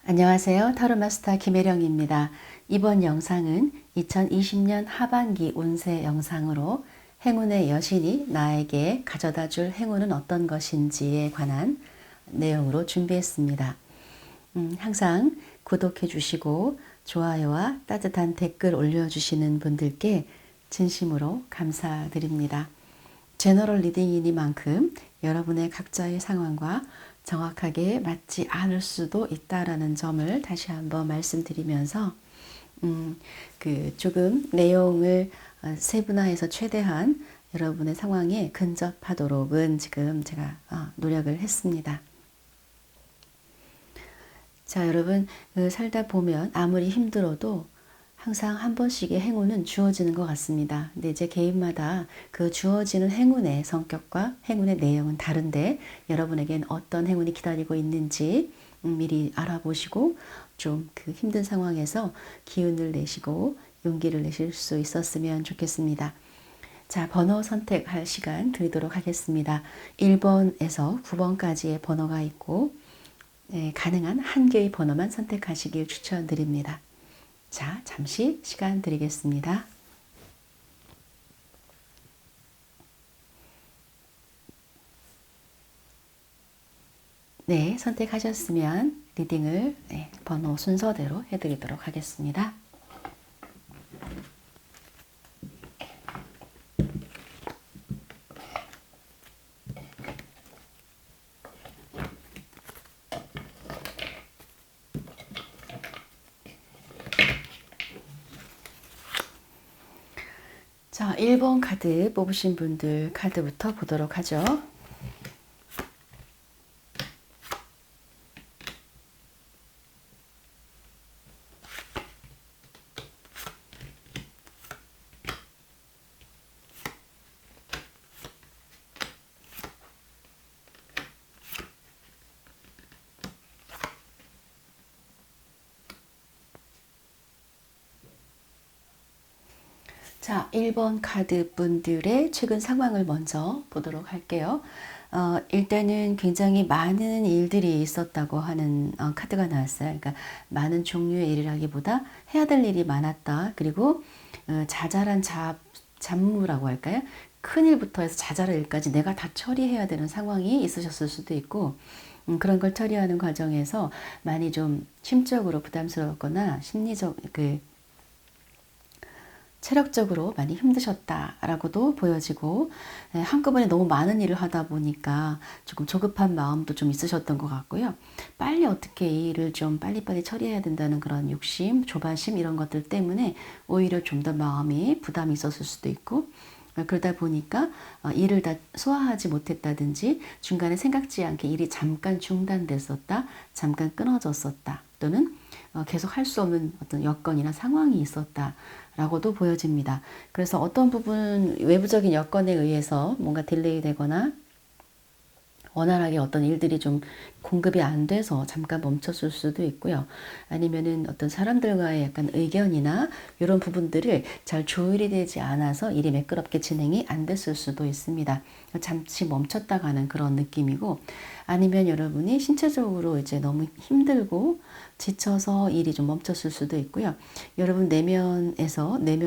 안녕하세요. 타로마스터 김혜령입니다. 이번 영상은 2020년 하반기 운세 영상으로 행운의 여신이 나에게 가져다 줄 행운은 어떤 것인지에 관한 내용으로 준비했습니다. 항상 구독해 주시고 좋아요와 따뜻한 댓글 올려주시는 분들께 진심으로 감사드립니다. 제너럴 리딩이니만큼 여러분의 각자의 상황과 정확하게 맞지 않을 수도 있다라는 점을 다시 한번 말씀드리면서 조금 내용을 세분화해서 최대한 여러분의 상황에 근접하도록은 지금 제가 노력을 했습니다. 자, 여러분 살다 보면 아무리 힘들어도 항상 한 번씩의 행운은 주어지는 것 같습니다. 근데 이제 개인마다 그 주어지는 행운의 성격과 행운의 내용은 다른데 여러분에겐 어떤 행운이 기다리고 있는지 미리 알아보시고 좀 그 힘든 상황에서 기운을 내시고 용기를 내실 수 있었으면 좋겠습니다. 자, 번호 선택할 시간 드리도록 하겠습니다. 1번에서 9번까지의 번호가 있고 가능한 한 개의 번호만 선택하시길 추천드립니다. 자, 잠시 시간 드리겠습니다. 네, 선택하셨으면 리딩을 번호 순서대로 해드리도록 하겠습니다. 자, 1번 카드 뽑으신 분들 카드부터 보도록 하죠. 자, 1번 카드 분들의 최근 상황을 먼저 보도록 할게요. 일단은 굉장히 많은 일들이 있었다고 하는 카드가 나왔어요. 그러니까 많은 종류의 일이라기보다 해야 될 일이 많았다. 그리고 자잘한 잡무라고 할까요? 큰 일부터 해서 자잘한 일까지 내가 다 처리해야 되는 상황이 있으셨을 수도 있고 그런 걸 처리하는 과정에서 많이 좀 심적으로 부담스러웠거나 심리적 체력적으로 많이 힘드셨다라고도 보여지고 한꺼번에 너무 많은 일을 하다 보니까 조금 조급한 마음도 좀 있으셨던 것 같고요. 빨리 어떻게 이 일을 좀 빨리빨리 처리해야 된다는 그런 욕심, 조바심 이런 것들 때문에 오히려 좀 더 마음이 부담이 있었을 수도 있고 그러다 보니까 일을 다 소화하지 못했다든지 중간에 생각지 않게 일이 잠깐 중단됐었다, 잠깐 끊어졌었다 또는 계속 할 수 없는 어떤 여건이나 상황이 있었다라고도 보여집니다. 그래서 어떤 부분 외부적인 여건에 의해서 뭔가 딜레이 되거나 원활하게 어떤 일들이 좀 공급이 안 돼서 잠깐 멈췄을 수도 있고요. 아니면은 어떤 사람들과의 약간 의견이나 이런 부분들을 잘 조율이 되지 않아서 일이 매끄럽게 진행이 안 됐을 수도 있습니다. 잠시 멈췄다 가는 그런 느낌이고 아니면 여러분이 신체적으로 이제 너무 힘들고 지쳐서 일이 좀 멈췄을 수도 있고요. 여러분 내면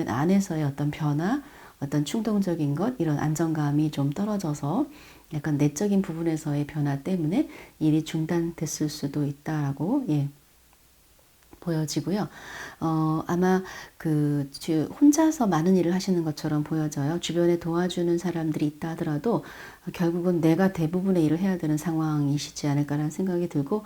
안에서의 어떤 변화, 어떤 충동적인 것, 이런 안정감이 좀 떨어져서 약간 내적인 부분에서의 변화 때문에 일이 중단됐을 수도 있다라고 보여지고요. 아마 혼자서 많은 일을 하시는 것처럼 보여져요. 주변에 도와주는 사람들이 있다 하더라도 결국은 내가 대부분의 일을 해야 되는 상황이시지 않을까라는 생각이 들고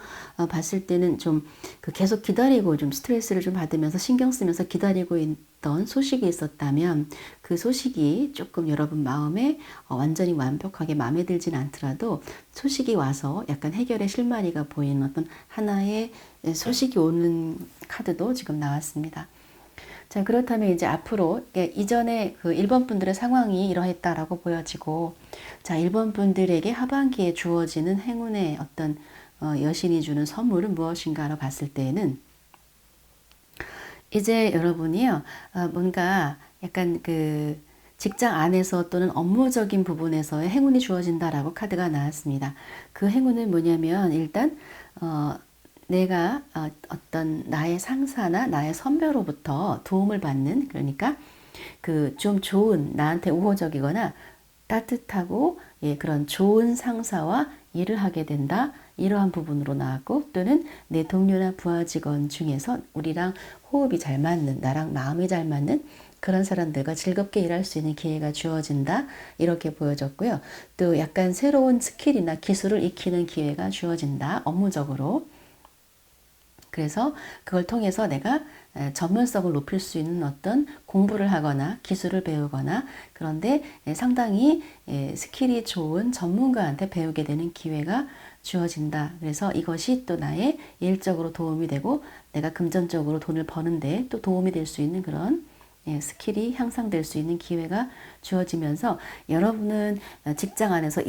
봤을 때는 좀 계속 기다리고 좀 스트레스를 좀 받으면서 신경 쓰면서 기다리고 있던 소식이 있었다면 그 소식이 조금 여러분 마음에 완전히 완벽하게 마음에 들진 않더라도 소식이 와서 약간 해결의 실마리가 보이는 어떤 하나의 소식이 오는 카드도 지금 나왔습니다. 자, 그렇다면 이제 앞으로 이전에 그 1번 분들의 상황이 이러했다라고 보여지고 자, 1번 분들에게 하반기에 주어지는 행운의 어떤 여신이 주는 선물은 무엇인가로 봤을 때에는 이제 여러분이요 뭔가 약간 직장 안에서 또는 업무적인 부분에서의 행운이 주어진다라고 카드가 나왔습니다. 그 행운은 뭐냐면 일단 내가 어떤 나의 상사나 나의 선배로부터 도움을 받는, 그러니까 그 좀 좋은, 나한테 우호적이거나 따뜻하고 그런 좋은 상사와 일을 하게 된다. 이러한 부분으로 나왔고, 또는 내 동료나 부하 직원 중에서 우리랑 호흡이 잘 맞는, 나랑 마음이 잘 맞는 그런 사람들과 즐겁게 일할 수 있는 기회가 주어진다. 이렇게 보여졌고요. 또 약간 새로운 스킬이나 기술을 익히는 기회가 주어진다. 업무적으로. 그래서 그걸 통해서 내가 전문성을 높일 수 있는 어떤 공부를 하거나 기술을 배우거나, 그런데 상당히 스킬이 좋은 전문가한테 배우게 되는 기회가 주어진다. 그래서 이것이 또 나의 일적으로 도움이 되고 내가 금전적으로 돈을 버는데 또 도움이 될 수 있는 그런 스킬이 향상될 수 있는 기회가 주어지면서, 여러분은 직장 안에서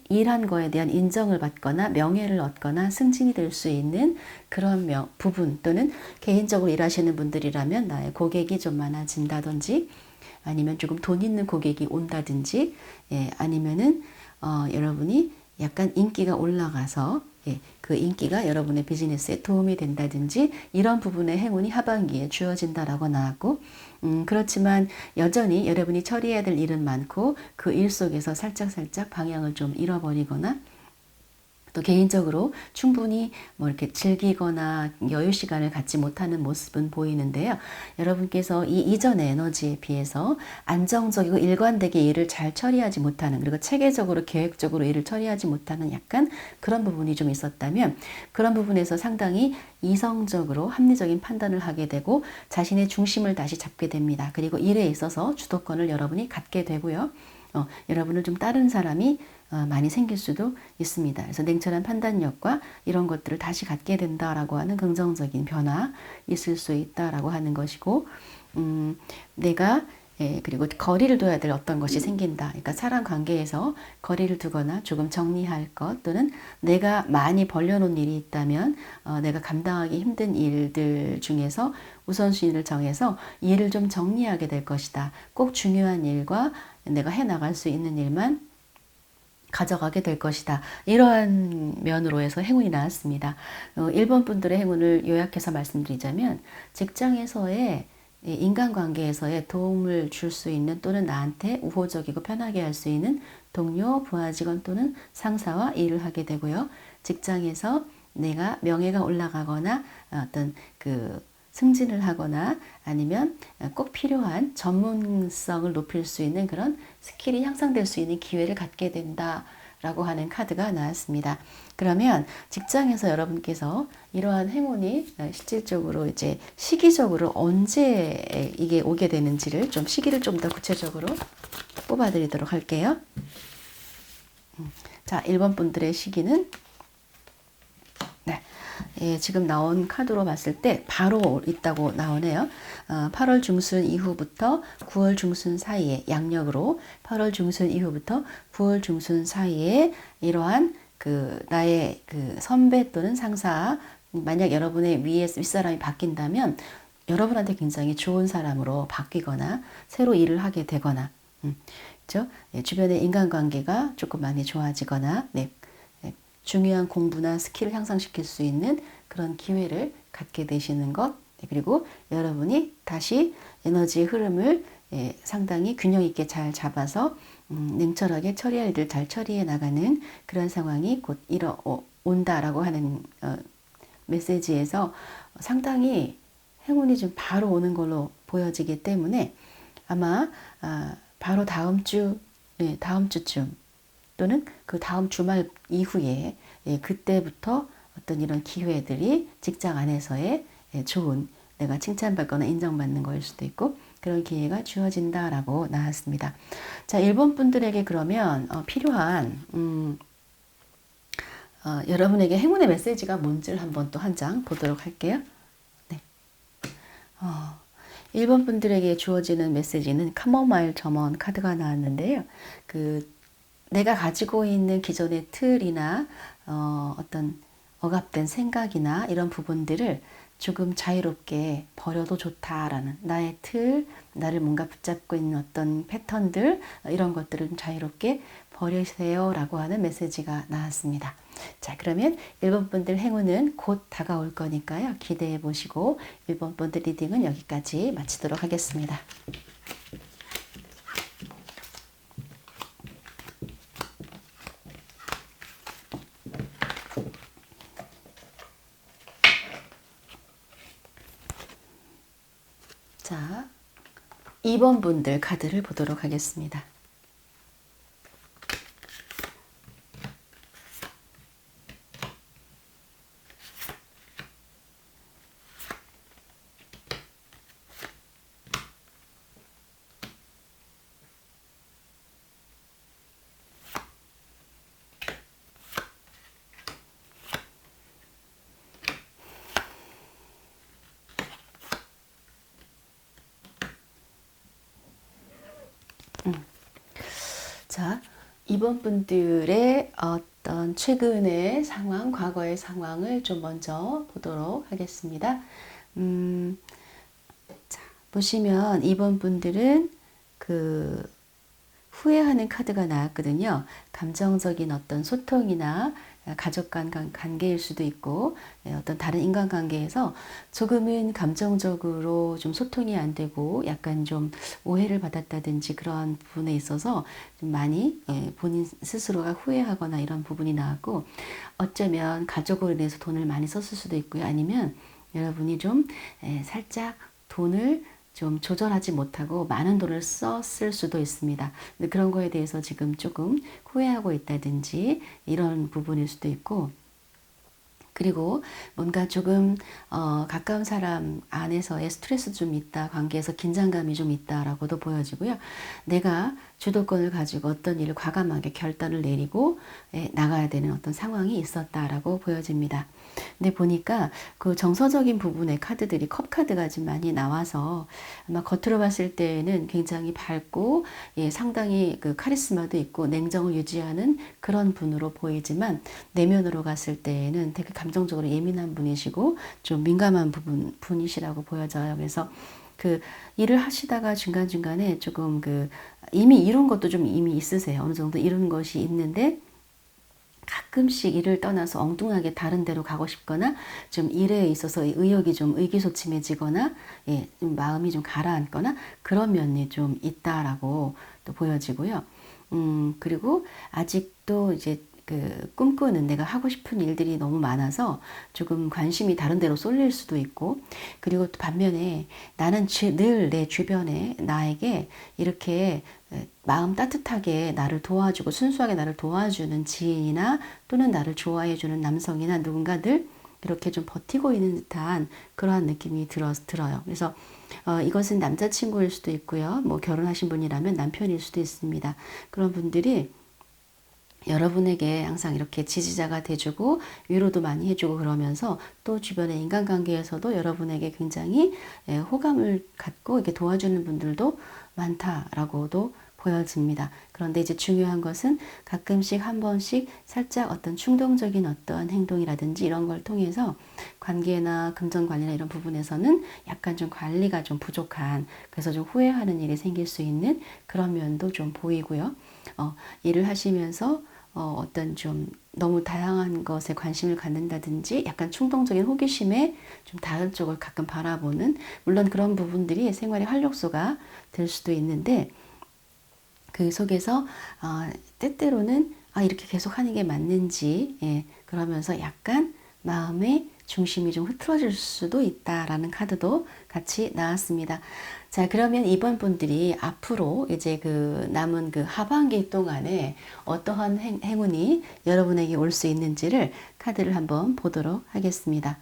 일한 거에 대한 인정을 받거나 명예를 얻거나 승진이 될 수 있는 그런 부분, 또는 개인적으로 일하시는 분들이라면 나의 고객이 좀 많아진다든지, 아니면 조금 돈 있는 고객이 온다든지, 아니면은 여러분이 약간 인기가 올라가서 그 인기가 여러분의 비즈니스에 도움이 된다든지, 이런 부분의 행운이 하반기에 주어진다라고 나왔고, 그렇지만 여전히 여러분이 처리해야 될 일은 많고 그 일 속에서 살짝살짝 방향을 좀 잃어버리거나, 또 개인적으로 충분히 뭐 이렇게 즐기거나 여유 시간을 갖지 못하는 모습은 보이는데요. 여러분께서 이 이전의 에너지에 비해서 안정적이고 일관되게 일을 잘 처리하지 못하는, 그리고 체계적으로 계획적으로 일을 처리하지 못하는 약간 그런 부분이 좀 있었다면, 그런 부분에서 상당히 이성적으로 합리적인 판단을 하게 되고 자신의 중심을 다시 잡게 됩니다. 그리고 일에 있어서 주도권을 여러분이 갖게 되고요. 여러분을 좀 따르는 사람이 많이 생길 수도 있습니다. 그래서 냉철한 판단력과 이런 것들을 다시 갖게 된다라고 하는 긍정적인 변화 있을 수 있다라고 하는 것이고, 내가 그리고 거리를 둬야 될 어떤 것이 생긴다. 그러니까 사람 관계에서 거리를 두거나 조금 정리할 것, 또는 내가 많이 벌려놓은 일이 있다면 내가 감당하기 힘든 일들 중에서 우선순위를 정해서 일을 좀 정리하게 될 것이다. 꼭 중요한 일과 내가 해나갈 수 있는 일만 가져가게 될 것이다. 이러한 면으로 해서 행운이 나왔습니다. 1번 분들의 행운을 요약해서 말씀드리자면, 직장에서의 인간관계에서의 도움을 줄 수 있는, 또는 나한테 우호적이고 편하게 할 수 있는 동료, 부하 직원 또는 상사와 일을 하게 되고요. 직장에서 내가 명예가 올라가거나 어떤 그 승진을 하거나, 아니면 꼭 필요한 전문성을 높일 수 있는 그런 스킬이 향상될 수 있는 기회를 갖게 된다 라고 하는 카드가 나왔습니다. 그러면 직장에서 여러분께서 이러한 행운이 실질적으로 이제 시기적으로 언제 이게 오게 되는지를 좀, 시기를 좀 더 구체적으로 뽑아 드리도록 할게요. 자, 1번 분들의 시기는 지금 나온 카드로 봤을 때 바로 있다고 나오네요. 8월 중순 이후부터 9월 중순 사이에, 양력으로 8월 중순 이후부터 9월 중순 사이에 이러한 그 나의 그 선배 또는 상사, 만약 여러분의 윗사람이 바뀐다면 여러분한테 굉장히 좋은 사람으로 바뀌거나 새로 일을 하게 되거나, 그렇죠? 주변의 인간관계가 조금 많이 좋아지거나, 중요한 공부나 스킬을 향상시킬 수 있는 그런 기회를 갖게 되시는 것, 그리고 여러분이 다시 에너지의 흐름을 상당히 균형 있게 잘 잡아서 냉철하게 처리할 일을 잘 처리해 나가는 그런 상황이 곧 온다라고 하는 메시지에서 상당히 행운이 좀 바로 오는 걸로 보여지기 때문에, 아마 바로 다음 주쯤 또는 그 다음 주말 이후에 그때부터 어떤 이런 기회들이 직장 안에서의 좋은, 내가 칭찬받거나 인정받는 거일 수도 있고, 그런 기회가 주어진다라고 나왔습니다. 자, 1번 분들에게 그러면 필요한 여러분에게 행운의 메시지가 뭔지를 한번 또 한 장 보도록 할게요. 네. 1번 분들에게 주어지는 메시지는 카모마일 점원 카드가 나왔는데요. 내가 가지고 있는 기존의 틀이나 어떤 억압된 생각이나 이런 부분들을 조금 자유롭게 버려도 좋다라는 나의 틀, 나를 뭔가 붙잡고 있는 어떤 패턴들 이런 것들을 좀 자유롭게 버리세요 라고 하는 메시지가 나왔습니다. 자, 그러면 1번 분들 행운은 곧 다가올 거니까요. 기대해 보시고 1번 분들 리딩은 여기까지 마치도록 하겠습니다. 자, 2번 분들 카드를 보도록 하겠습니다. 자, 이번 분들의 어떤 최근의 상황, 과거의 상황을 좀 먼저 보도록 하겠습니다. 자, 보시면 이번 분들은 그 후회하는 카드가 나왔거든요. 감정적인 어떤 소통이나 가족 간 관계일 수도 있고 어떤 다른 인간관계에서 조금은 감정적으로 좀 소통이 안 되고 약간 좀 오해를 받았다든지 그런 부분에 있어서 좀 많이 본인 스스로가 후회하거나 이런 부분이 나왔고 어쩌면 가족으로 인해서 돈을 많이 썼을 수도 있고요. 아니면 여러분이 좀 살짝 돈을 좀 조절하지 못하고 많은 돈을 썼을 수도 있습니다. 근데 그런 거에 대해서 지금 조금 후회하고 있다든지 이런 부분일 수도 있고 그리고 뭔가 조금 가까운 사람 안에서의 스트레스 좀 있다, 관계에서 긴장감이 좀 있다라고도 보여지고요. 내가 주도권을 가지고 어떤 일을 과감하게 결단을 내리고 나가야 되는 어떤 상황이 있었다라고 보여집니다. 근데 보니까 그 정서적인 부분의 카드들이 컵 카드가 좀 많이 나와서 아마 겉으로 봤을 때는 굉장히 밝고 상당히 그 카리스마도 있고 냉정을 유지하는 그런 분으로 보이지만 내면으로 갔을 때는 되게 감정적으로 예민한 분이시고 좀 민감한 분이시라고 보여져요. 그래서 그 일을 하시다가 중간중간에 조금 그 이미 이룬 것도 좀 이미 있으세요. 어느 정도 이룬 것이 있는데 가끔씩 일을 떠나서 엉뚱하게 다른 데로 가고 싶거나 좀 일에 있어서 의욕이 좀 의기소침해지거나 좀 마음이 좀 가라앉거나 그런 면이 좀 있다라고 또 보여지고요. 그리고 아직도 이제 그 꿈꾸는 내가 하고 싶은 일들이 너무 많아서 조금 관심이 다른 데로 쏠릴 수도 있고 그리고 또 반면에 나는 늘 내 주변에 나에게 이렇게 마음 따뜻하게 나를 도와주고 순수하게 나를 도와주는 지인이나 또는 나를 좋아해주는 남성이나 누군가들 이렇게 좀 버티고 있는 듯한 그러한 느낌이 들어요. 그래서 이것은 남자친구일 수도 있고요. 뭐 결혼하신 분이라면 남편일 수도 있습니다. 그런 분들이 여러분에게 항상 이렇게 지지자가 돼주고 위로도 많이 해주고 그러면서 또 주변의 인간관계에서도 여러분에게 굉장히 호감을 갖고 이렇게 도와주는 분들도 많다라고도 보여집니다. 그런데 이제 중요한 것은 가끔씩 한 번씩 살짝 어떤 충동적인 어떤 행동이라든지 이런 걸 통해서 관계나 금전 관리나 이런 부분에서는 약간 좀 관리가 좀 부족한 그래서 좀 후회하는 일이 생길 수 있는 그런 면도 좀 보이고요. 일을 하시면서 어떤 좀 너무 다양한 것에 관심을 갖는다든지 약간 충동적인 호기심에 좀 다른 쪽을 가끔 바라보는 물론 그런 부분들이 생활의 활력소가 될 수도 있는데 그 속에서 때때로는 이렇게 계속 하는 게 맞는지 그러면서 약간 마음의 중심이 좀 흐트러질 수도 있다라는 카드도 같이 나왔습니다. 자, 그러면 이번 분들이 앞으로 이제 그 남은 그 하반기 동안에 어떠한 행운이 여러분에게 올 수 있는지를 카드를 한번 보도록 하겠습니다.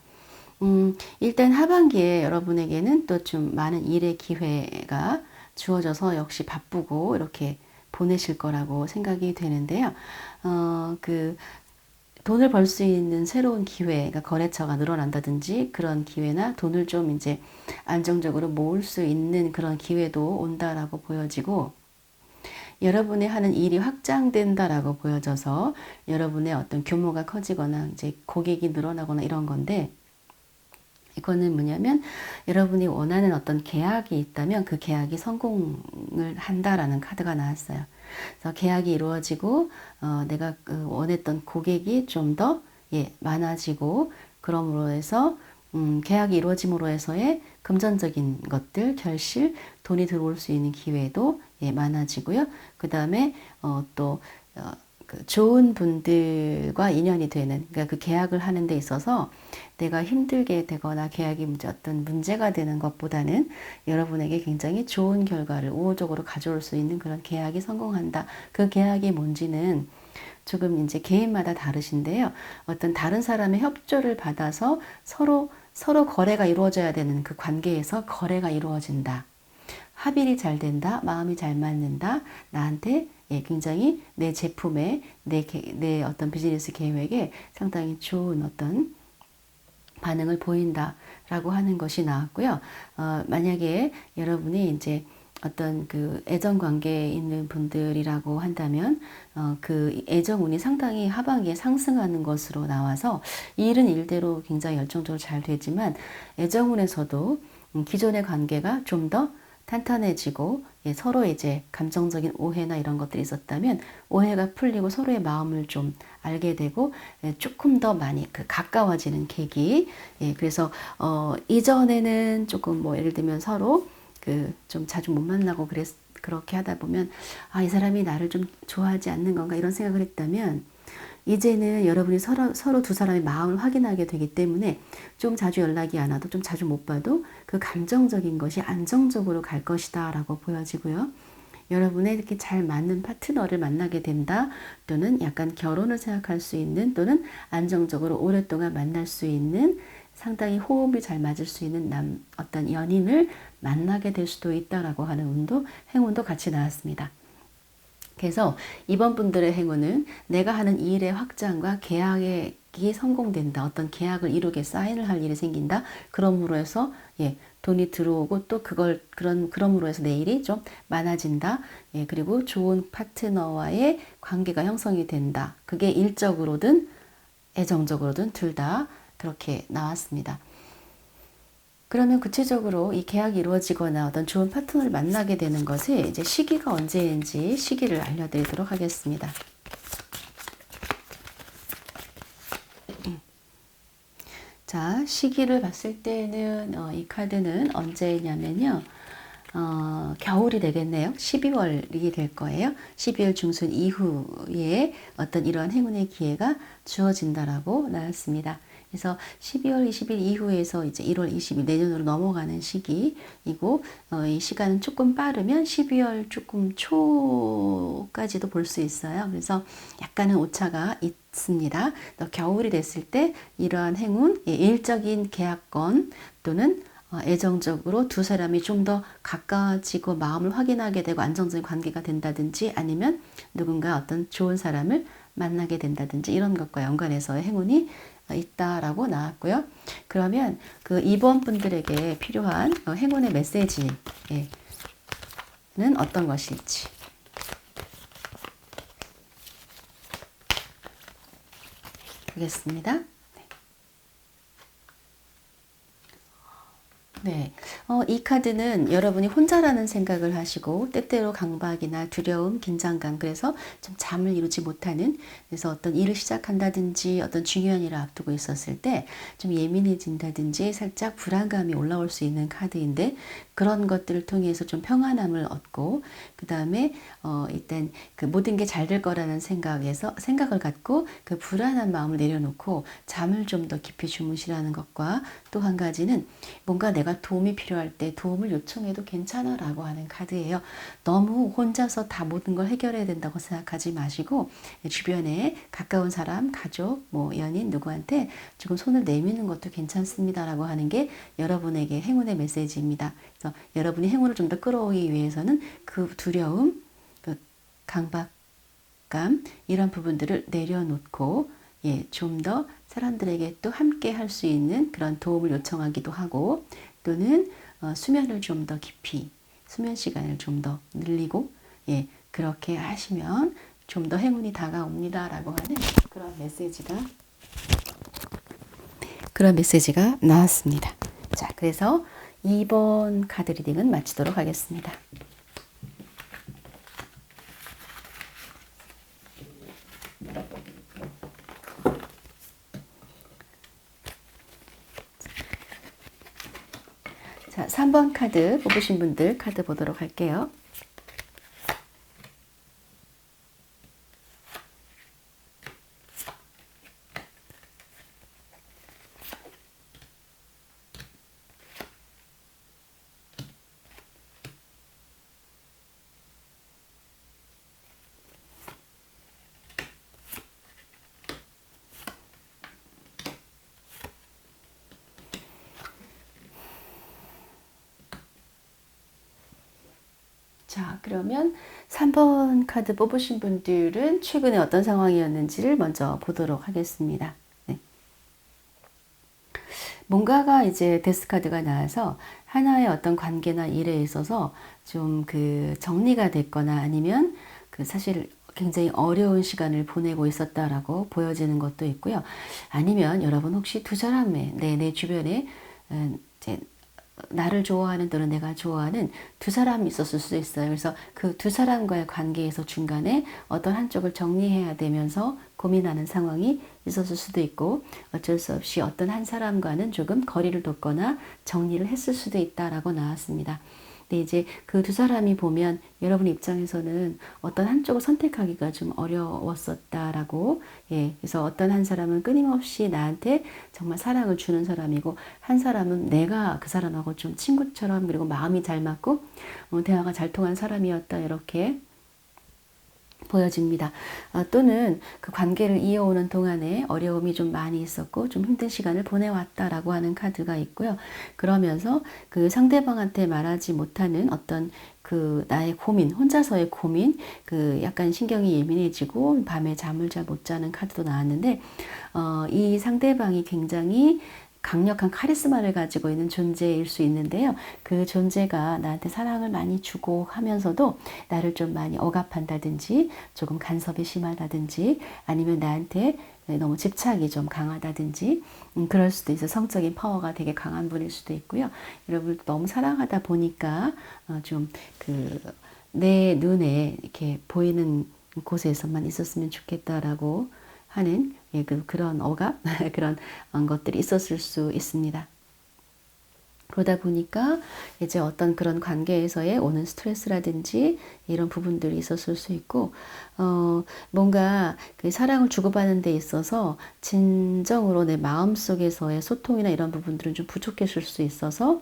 일단 하반기에 여러분에게는 또 좀 많은 일의 기회가 주어져서 역시 바쁘고 이렇게 보내실 거라고 생각이 되는데요. 그 돈을 벌 수 있는 새로운 기회, 그러니까 거래처가 늘어난다든지 그런 기회나 돈을 좀 이제 안정적으로 모을 수 있는 그런 기회도 온다라고 보여지고 여러분의 하는 일이 확장된다라고 보여져서 여러분의 어떤 규모가 커지거나 이제 고객이 늘어나거나 이런 건데, 이거는 뭐냐면 여러분이 원하는 어떤 계약이 있다면 그 계약이 성공을 한다라는 카드가 나왔어요. 그래서 계약이 이루어지고 내가 원했던 고객이 좀 더 많아지고, 그러므로 해서 계약이 이루어짐으로 해서의 금전적인 것들, 결실, 돈이 들어올 수 있는 기회도 많아지고요. 그 다음에 또 그 좋은 분들과 인연이 되는, 그러니까 그 계약을 하는 데 있어서 내가 힘들게 되거나 계약이 어떤 문제가 되는 것보다는 여러분에게 굉장히 좋은 결과를 우호적으로 가져올 수 있는 그런 계약이 성공한다. 그 계약이 뭔지는 조금 이제 개인마다 다르신데요. 어떤 다른 사람의 협조를 받아서 서로 거래가 이루어져야 되는 그 관계에서 거래가 이루어진다. 합일이 잘 된다. 마음이 잘 맞는다. 나한테 굉장히 내 제품에 내 어떤 비즈니스 계획에 상당히 좋은 어떤 반응을 보인다라고 하는 것이 나왔고요. 만약에 여러분이 이제 어떤 그 애정 관계에 있는 분들이라고 한다면 그 애정운이 상당히 하반기에 상승하는 것으로 나와서 일은 일대로 굉장히 열정적으로 잘 되지만 애정운에서도 기존의 관계가 좀 더 탄탄해지고 서로 이제 감정적인 오해나 이런 것들이 있었다면 오해가 풀리고 서로의 마음을 좀 알게 되고 조금 더 많이 가까워지는 계기. 그래서 이전에는 조금 뭐 예를 들면 서로 좀 자주 못 만나고 그렇게 하다 보면 이 사람이 나를 좀 좋아하지 않는 건가 이런 생각을 했다면, 이제는 여러분이 서로 두 사람의 마음을 확인하게 되기 때문에 좀 자주 연락이 안 와도 좀 자주 못 봐도 그 감정적인 것이 안정적으로 갈 것이다 라고 보여지고요. 여러분의 이렇게 잘 맞는 파트너를 만나게 된다, 또는 약간 결혼을 생각할 수 있는, 또는 안정적으로 오랫동안 만날 수 있는, 상당히 호흡이 잘 맞을 수 있는 어떤 연인을 만나게 될 수도 있다라고 하는 행운도 같이 나왔습니다. 그래서 이번 분들의 행운은 내가 하는 일의 확장과 계약이 성공된다. 어떤 계약을 이루게 사인을 할 일이 생긴다. 그러므로 해서 돈이 들어오고 또 그러므로 해서 내 일이 좀 많아진다. 그리고 좋은 파트너와의 관계가 형성이 된다. 그게 일적으로든 애정적으로든 둘 다 그렇게 나왔습니다. 그러면 구체적으로 이 계약이 이루어지거나 어떤 좋은 파트너를 만나게 되는 것이 이제 시기가 언제인지 시기를 알려드리도록 하겠습니다. 자, 시기를 봤을 때는 이 카드는 언제냐면요. 겨울이 되겠네요. 12월이 될 거예요. 12월 중순 이후에 어떤 이러한 행운의 기회가 주어진다라고 나왔습니다. 그래서 12월 20일 이후에서 이제 1월 20일 내년으로 넘어가는 시기이고, 이 시간은 조금 빠르면 12월 조금 초까지도 볼 수 있어요. 그래서 약간은 오차가 있습니다. 또 겨울이 됐을 때 이러한 행운, 일적인 계약권 또는 애정적으로 두 사람이 좀 더 가까워지고 마음을 확인하게 되고 안정적인 관계가 된다든지, 아니면 누군가 어떤 좋은 사람을 만나게 된다든지 이런 것과 연관해서 행운이 있다라고 나왔고요. 그러면 그 이번 분들에게 필요한 행운의 메시지는 어떤 것일지 보겠습니다. 네. 이 카드는 여러분이 혼자라는 생각을 하시고 때때로 강박이나 두려움, 긴장감, 그래서 좀 잠을 이루지 못하는, 그래서 어떤 일을 시작한다든지 어떤 중요한 일을 앞두고 있었을 때 좀 예민해진다든지 살짝 불안감이 올라올 수 있는 카드인데, 그런 것들을 통해서 좀 평안함을 얻고, 그 다음에 일단 그 모든 게 잘 될 거라는 생각을 갖고 그 불안한 마음을 내려놓고 잠을 좀 더 깊이 주무시라는 것과, 또 한 가지는 뭔가 내가 도움이 필요할 때 도움을 요청해도 괜찮아 라고 하는 카드예요. 너무 혼자서 다 모든 걸 해결해야 된다고 생각하지 마시고 주변에 가까운 사람, 가족, 뭐 연인 누구한테 조금 손을 내미는 것도 괜찮습니다 라고 하는 게 여러분에게 행운의 메시지입니다. 그래서 여러분이 행운을 좀 더 끌어오기 위해서는 그 두려움, 그 강박감 이런 부분들을 내려놓고 좀 더 사람들에게 또 함께 할 수 있는 그런 도움을 요청하기도 하고, 또는 수면을 좀 더 깊이, 수면 시간을 좀 더 늘리고 그렇게 하시면 좀 더 행운이 다가옵니다라고 하는 그런 메시지가 나왔습니다. 자, 그래서 2번 카드 리딩은 마치도록 하겠습니다. 자, 3번 카드 뽑으신 분들 카드 보도록 할게요. 자, 그러면 3번 카드 뽑으신 분들은 최근에 어떤 상황이었는지를 먼저 보도록 하겠습니다. 네. 뭔가가 이제 데스 카드가 나와서 하나의 어떤 관계나 일에 있어서 좀 그 정리가 됐거나 아니면 그 사실 굉장히 어려운 시간을 보내고 있었다라고 보여지는 것도 있고요. 아니면 여러분 혹시 두 사람의 내 주변에 이제 나를 좋아하는 또는 내가 좋아하는 두 사람이 있었을 수도 있어요. 그래서 그 두 사람과의 관계에서 중간에 어떤 한쪽을 정리해야 되면서 고민하는 상황이 있었을 수도 있고 어쩔 수 없이 어떤 한 사람과는 조금 거리를 뒀거나 정리를 했을 수도 있다라고 나왔습니다. 근데 이제 그 두 사람이 보면 여러분 입장에서는 어떤 한쪽을 선택하기가 좀 어려웠었다라고, 예, 그래서 어떤 한 사람은 끊임없이 나한테 정말 사랑을 주는 사람이고 한 사람은 내가 그 사람하고 좀 친구처럼 그리고 마음이 잘 맞고 대화가 잘 통한 사람이었다 이렇게 보여집니다. 또는 그 관계를 이어오는 동안에 어려움이 좀 많이 있었고 좀 힘든 시간을 보내왔다라고 하는 카드가 있고요. 그러면서 그 상대방한테 말하지 못하는 어떤 그 나의 고민, 혼자서의 고민, 그 약간 신경이 예민해지고 밤에 잠을 잘 못 자는 카드도 나왔는데 이 상대방이 굉장히 강력한 카리스마를 가지고 있는 존재일 수 있는데요. 그 존재가 나한테 사랑을 많이 주고 하면서도 나를 좀 많이 억압한다든지 조금 간섭이 심하다든지 아니면 나한테 너무 집착이 좀 강하다든지 그럴 수도 있어요. 성적인 파워가 되게 강한 분일 수도 있고요. 여러분을 너무 사랑하다 보니까 좀 그 내 눈에 이렇게 보이는 곳에서만 있었으면 좋겠다라고 하는, 예, 그런 억압 그런 것들이 있었을 수 있습니다. 그러다 보니까 이제 어떤 그런 관계에서의 오는 스트레스라든지 이런 부분들이 있었을 수 있고, 뭔가 그 사랑을 주고받는 데 있어서 진정으로 내 마음속에서의 소통이나 이런 부분들은 좀 부족했을 수 있어서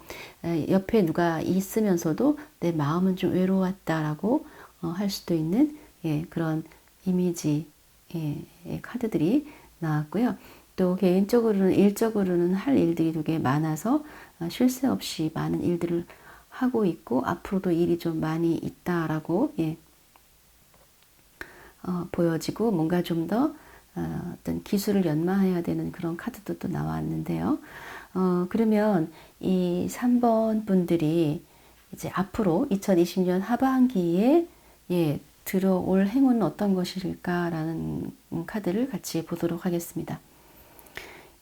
옆에 누가 있으면서도 내 마음은 좀 외로웠다라고 할 수도 있는, 예, 그런 이미지, 예, 카드들이 나왔고요. 또 개인적으로는 일적으로는 할 일들이 되게 많아서 쉴 새 없이 많은 일들을 하고 있고 앞으로도 일이 좀 많이 있다라고, 예, 보여지고 뭔가 좀 더 어떤 기술을 연마해야 되는 그런 카드도 또 나왔는데요. 그러면 이 3번 분들이 이제 앞으로 2020년 하반기에, 예, 들어올 행운은 어떤 것일까라는 카드를 같이 보도록 하겠습니다.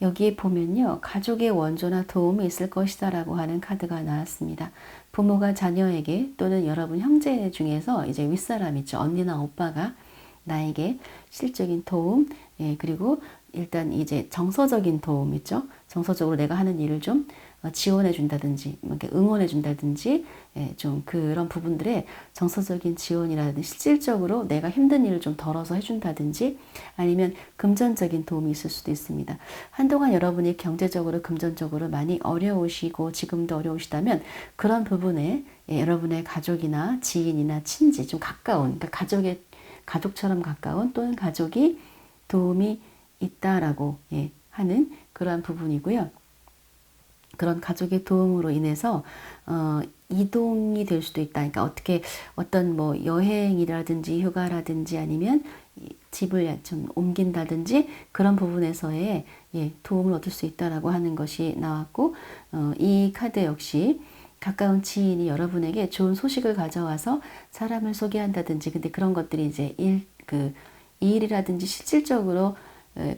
여기에 보면요, 가족의 원조나 도움이 있을 것이다 라고 하는 카드가 나왔습니다. 부모가 자녀에게 또는 여러분 형제 중에서 이제 윗사람 있죠. 언니나 오빠가 나에게 실적인 도움, 예, 그리고 일단 이제 정서적인 도움 있죠. 정서적으로 내가 하는 일을 좀 지원해 준다든지, 이렇게 응원해 준다든지, 예, 좀 그런 부분들에 정서적인 지원이라든지 실질적으로 내가 힘든 일을 좀 덜어서 해준다든지 아니면 금전적인 도움이 있을 수도 있습니다. 한동안 여러분이 경제적으로 금전적으로 많이 어려우시고 지금도 어려우시다면 그런 부분에, 예, 여러분의 가족이나 지인이나 친지 좀 가까운, 그러니까 가족처럼 가까운 또는 가족이 도움이 있다라고, 예, 하는 그러한 부분이고요. 그런 가족의 도움으로 인해서 이동이 될 수도 있다. 그러니까 어떤 뭐 여행이라든지 휴가라든지 아니면 집을 좀 옮긴다든지 그런 부분에서의, 예, 도움을 얻을 수 있다라고 하는 것이 나왔고, 이 카드 역시 가까운 지인이 여러분에게 좋은 소식을 가져와서 사람을 소개한다든지, 근데 그런 것들이 이제 일이라든지 실질적으로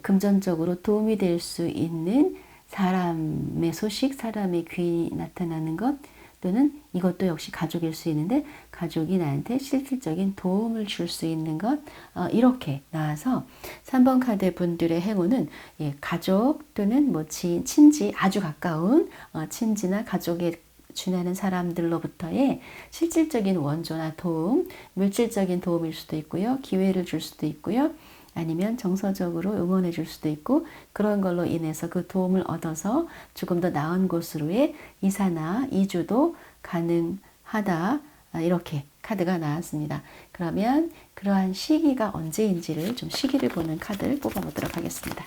금전적으로 도움이 될 수 있는 사람의 소식, 사람의 귀 나타나는 것, 또는 이것도 역시 가족일 수 있는데 가족이 나한테 실질적인 도움을 줄 수 있는 것, 이렇게 나와서 3번 카드 분들의 행운은 가족 또는 뭐 지인, 친지, 아주 가까운 친지나 가족에 준하는 사람들로부터의 실질적인 원조나 도움, 물질적인 도움일 수도 있고요. 기회를 줄 수도 있고요. 아니면 정서적으로 응원해 줄 수도 있고, 그런 걸로 인해서 그 도움을 얻어서 조금 더 나은 곳으로의 이사나 이주도 가능하다. 이렇게 카드가 나왔습니다. 그러면 그러한 시기가 언제인지를 좀 시기를 보는 카드를 뽑아보도록 하겠습니다.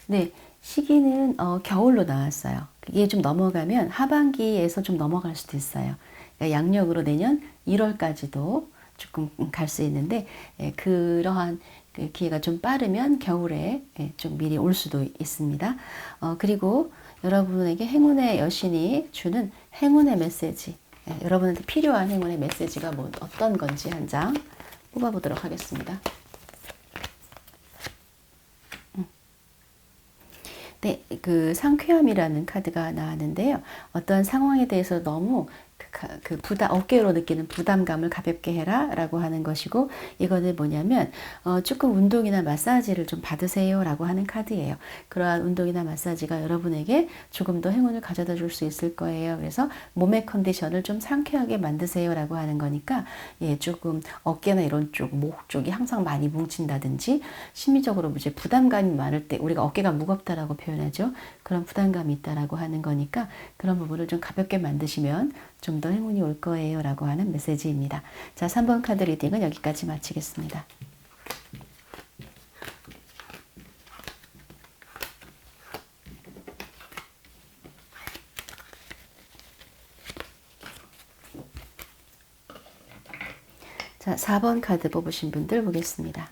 네, 시기는 겨울로 나왔어요. 이게 좀 넘어가면 하반기에서 좀 넘어갈 수도 있어요. 그러니까 양력으로 내년 1월까지도 조금 갈 수 있는데, 그러한 그 기회가 좀 빠르면 겨울에 좀 미리 올 수도 있습니다. 그리고 여러분에게 행운의 여신이 주는 행운의 메시지, 여러분한테 필요한 행운의 메시지가 뭐 어떤 건지 한 장 뽑아보도록 하겠습니다. 네, 그 상쾌함이라는 카드가 나왔는데요. 어떤 상황에 대해서 너무 어깨로 느끼는 부담감을 가볍게 해라 라고 하는 것이고, 이거는 뭐냐면 조금 운동이나 마사지를 좀 받으세요 라고 하는 카드예요. 그러한 운동이나 마사지가 여러분에게 조금 더 행운을 가져다 줄 수 있을 거예요. 그래서 몸의 컨디션을 좀 상쾌하게 만드세요 라고 하는 거니까, 조금 어깨나 이런 쪽, 목 쪽이 항상 많이 뭉친다든지, 심리적으로 이제 부담감이 많을 때, 우리가 어깨가 무겁다라고 표현하죠. 그런 부담감이 있다라고 하는 거니까, 그런 부분을 좀 가볍게 만드시면 좀 더 행운이 올 거예요 라고 하는 메시지입니다. 자, 3번 카드 리딩은 여기까지 마치겠습니다. 자, 4번 카드 뽑으신 분들 보겠습니다.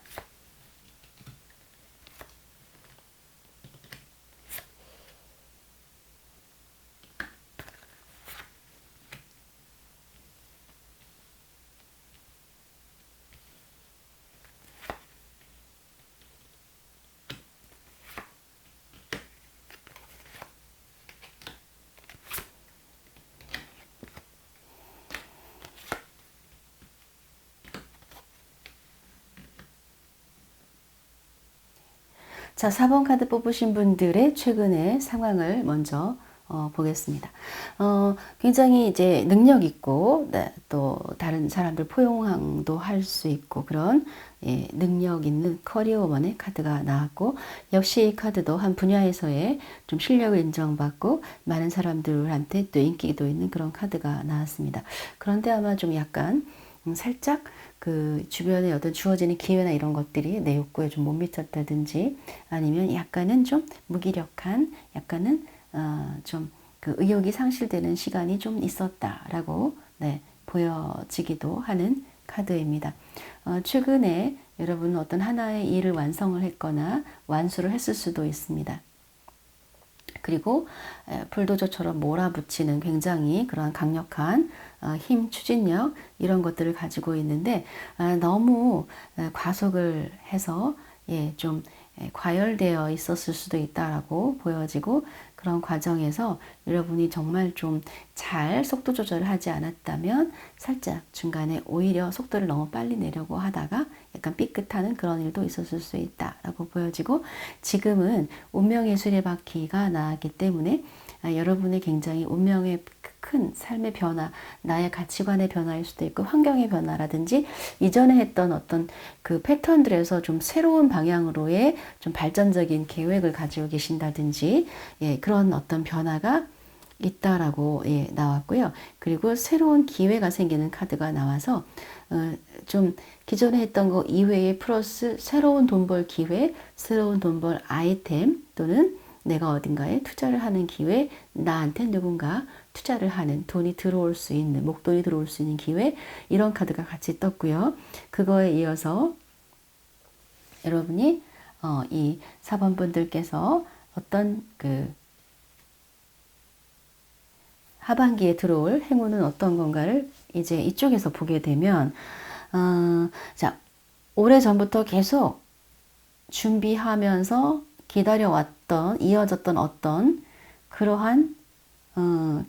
자, 4번 카드 뽑으신 분들의 최근의 상황을 먼저 보겠습니다. 굉장히 이제 능력 있고, 네, 또 다른 사람들 포용도 할 수 있고, 그런 능력 있는 커리어우먼의 카드가 나왔고, 역시 이 카드도 한 분야에서의 좀 실력을 인정받고 많은 사람들한테 또 인기도 있는 그런 카드가 나왔습니다. 그런데 아마 좀 약간 살짝 그 주변에 어떤 주어지는 기회나 이런 것들이 내 욕구에 좀 못 미쳤다든지, 아니면 약간은 좀 무기력한, 약간은 좀 그 의욕이 상실되는 시간이 좀 있었다라고 보여지기도 하는 카드입니다. 최근에 여러분은 어떤 하나의 일을 완성을 했거나 완수를 했을 수도 있습니다. 그리고 불도저처럼 몰아붙이는 굉장히 그런 강력한 힘, 추진력 이런 것들을 가지고 있는데, 너무 과속을 해서 좀 과열되어 있었을 수도 있다라고 보여지고, 그런 과정에서 여러분이 정말 좀 잘 속도 조절을 하지 않았다면 살짝 중간에 오히려 속도를 너무 빨리 내려고 하다가 약간 삐끗하는 그런 일도 있었을 수 있다라고 보여지고, 지금은 운명의 수레바퀴가 나왔기 때문에 여러분의 굉장히 운명의 큰 삶의 변화, 나의 가치관의 변화일 수도 있고, 환경의 변화라든지 이전에 했던 어떤 그 패턴들에서 좀 새로운 방향으로의 좀 발전적인 계획을 가지고 계신다든지, 그런 어떤 변화가 있다라고 나왔고요. 그리고 새로운 기회가 생기는 카드가 나와서 좀 기존에 했던 거 이외에 플러스 새로운 돈 벌 기회, 새로운 돈 벌 아이템, 또는 내가 어딘가에 투자를 하는 기회, 나한테 누군가 투자를 하는, 돈이 들어올 수 있는, 목돈이 들어올 수 있는 기회, 이런 카드가 같이 떴고요. 그거에 이어서 여러분이 이 4번 분들께서 어떤 하반기에 들어올 행운은 어떤 건가를 이제 이쪽에서 보게 되면, 자, 오래전부터 계속 준비하면서 기다려왔던, 이어졌던 어떤 그러한,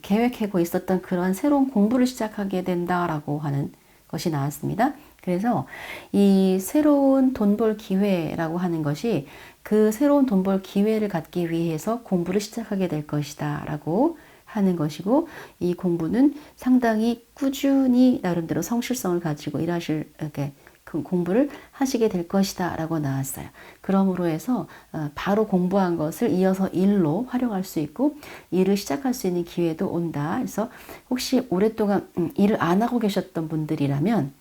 계획하고 있었던 그러한 새로운 공부를 시작하게 된다라고 하는 것이 나왔습니다. 그래서 이 새로운 돈 벌 기회라고 하는 것이 그 새로운 돈 벌 기회를 갖기 위해서 공부를 시작하게 될 것이다 라고 하는 것이고, 이 공부는 상당히 꾸준히 나름대로 성실성을 가지고 이렇게 공부를 하시게 될 것이다 라고 나왔어요. 그러므로 해서 바로 공부한 것을 이어서 일로 활용할 수 있고 일을 시작할 수 있는 기회도 온다. 그래서 혹시 오랫동안 일을 안 하고 계셨던 분들이라면,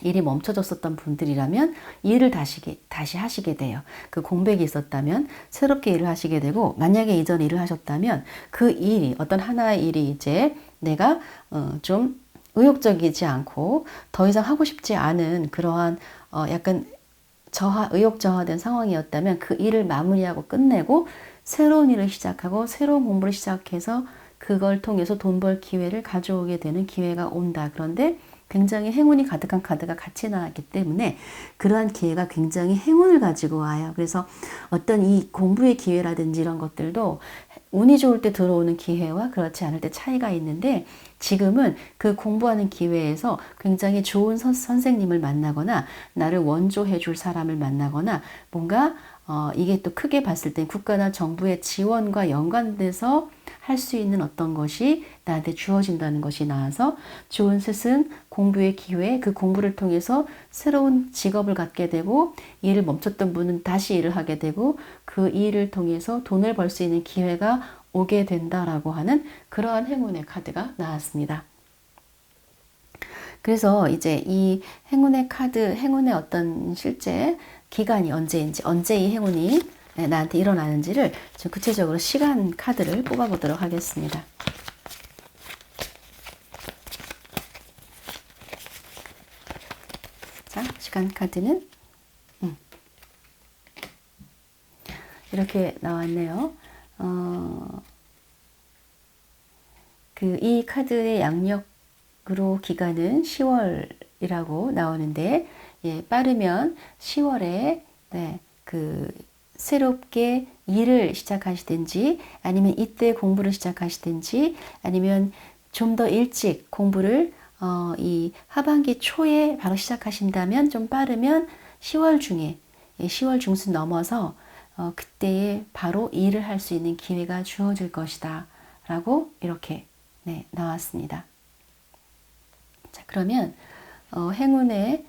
일이 멈춰졌었던 분들이라면 일을 다시 하시게 돼요. 그 공백이 있었다면 새롭게 일을 하시게 되고, 만약에 이전 일을 하셨다면 그 일이, 어떤 하나의 일이 이제 내가 좀 의욕적이지 않고 더 이상 하고 싶지 않은 그러한 약간 의욕 저하된 상황이었다면 그 일을 마무리하고 끝내고 새로운 일을 시작하고 새로운 공부를 시작해서 그걸 통해서 돈 벌 기회를 가져오게 되는 기회가 온다. 그런데 굉장히 행운이 가득한 카드가 같이 나왔기 때문에 그러한 기회가 굉장히 행운을 가지고 와요. 그래서 어떤 이 공부의 기회라든지 이런 것들도 운이 좋을 때 들어오는 기회와 그렇지 않을 때 차이가 있는데, 지금은 그 공부하는 기회에서 굉장히 좋은 선생님을 만나거나 나를 원조해 줄 사람을 만나거나 뭔가 이게 또 크게 봤을 때 국가나 정부의 지원과 연관돼서 할 수 있는 어떤 것이 나한테 주어진다는 것이 나와서 좋은 스승, 공부의 기회, 그 공부를 통해서 새로운 직업을 갖게 되고 일을 멈췄던 분은 다시 일을 하게 되고 그 일을 통해서 돈을 벌 수 있는 기회가 오게 된다라고 하는 그러한 행운의 카드가 나왔습니다. 그래서 이제 이 행운의 카드, 행운의 어떤 실제 기간이 언제인지, 언제 이 행운이 나한테 일어나는지를 좀 구체적으로 시간 카드를 뽑아보도록 하겠습니다. 자, 시간 카드는 이렇게 나왔네요. 이 카드의 양력으로 기간은 10월이라고 나오는데, 예, 빠르면 10월에 새롭게 일을 시작하시든지 아니면 이때 공부를 시작하시든지 아니면 좀 더 일찍 공부를 이 하반기 초에 바로 시작하신다면, 좀 빠르면 10월 중에 10월 중순 넘어서 그때에 바로 일을 할 수 있는 기회가 주어질 것이다 라고 이렇게 나왔습니다. 자, 그러면 행운의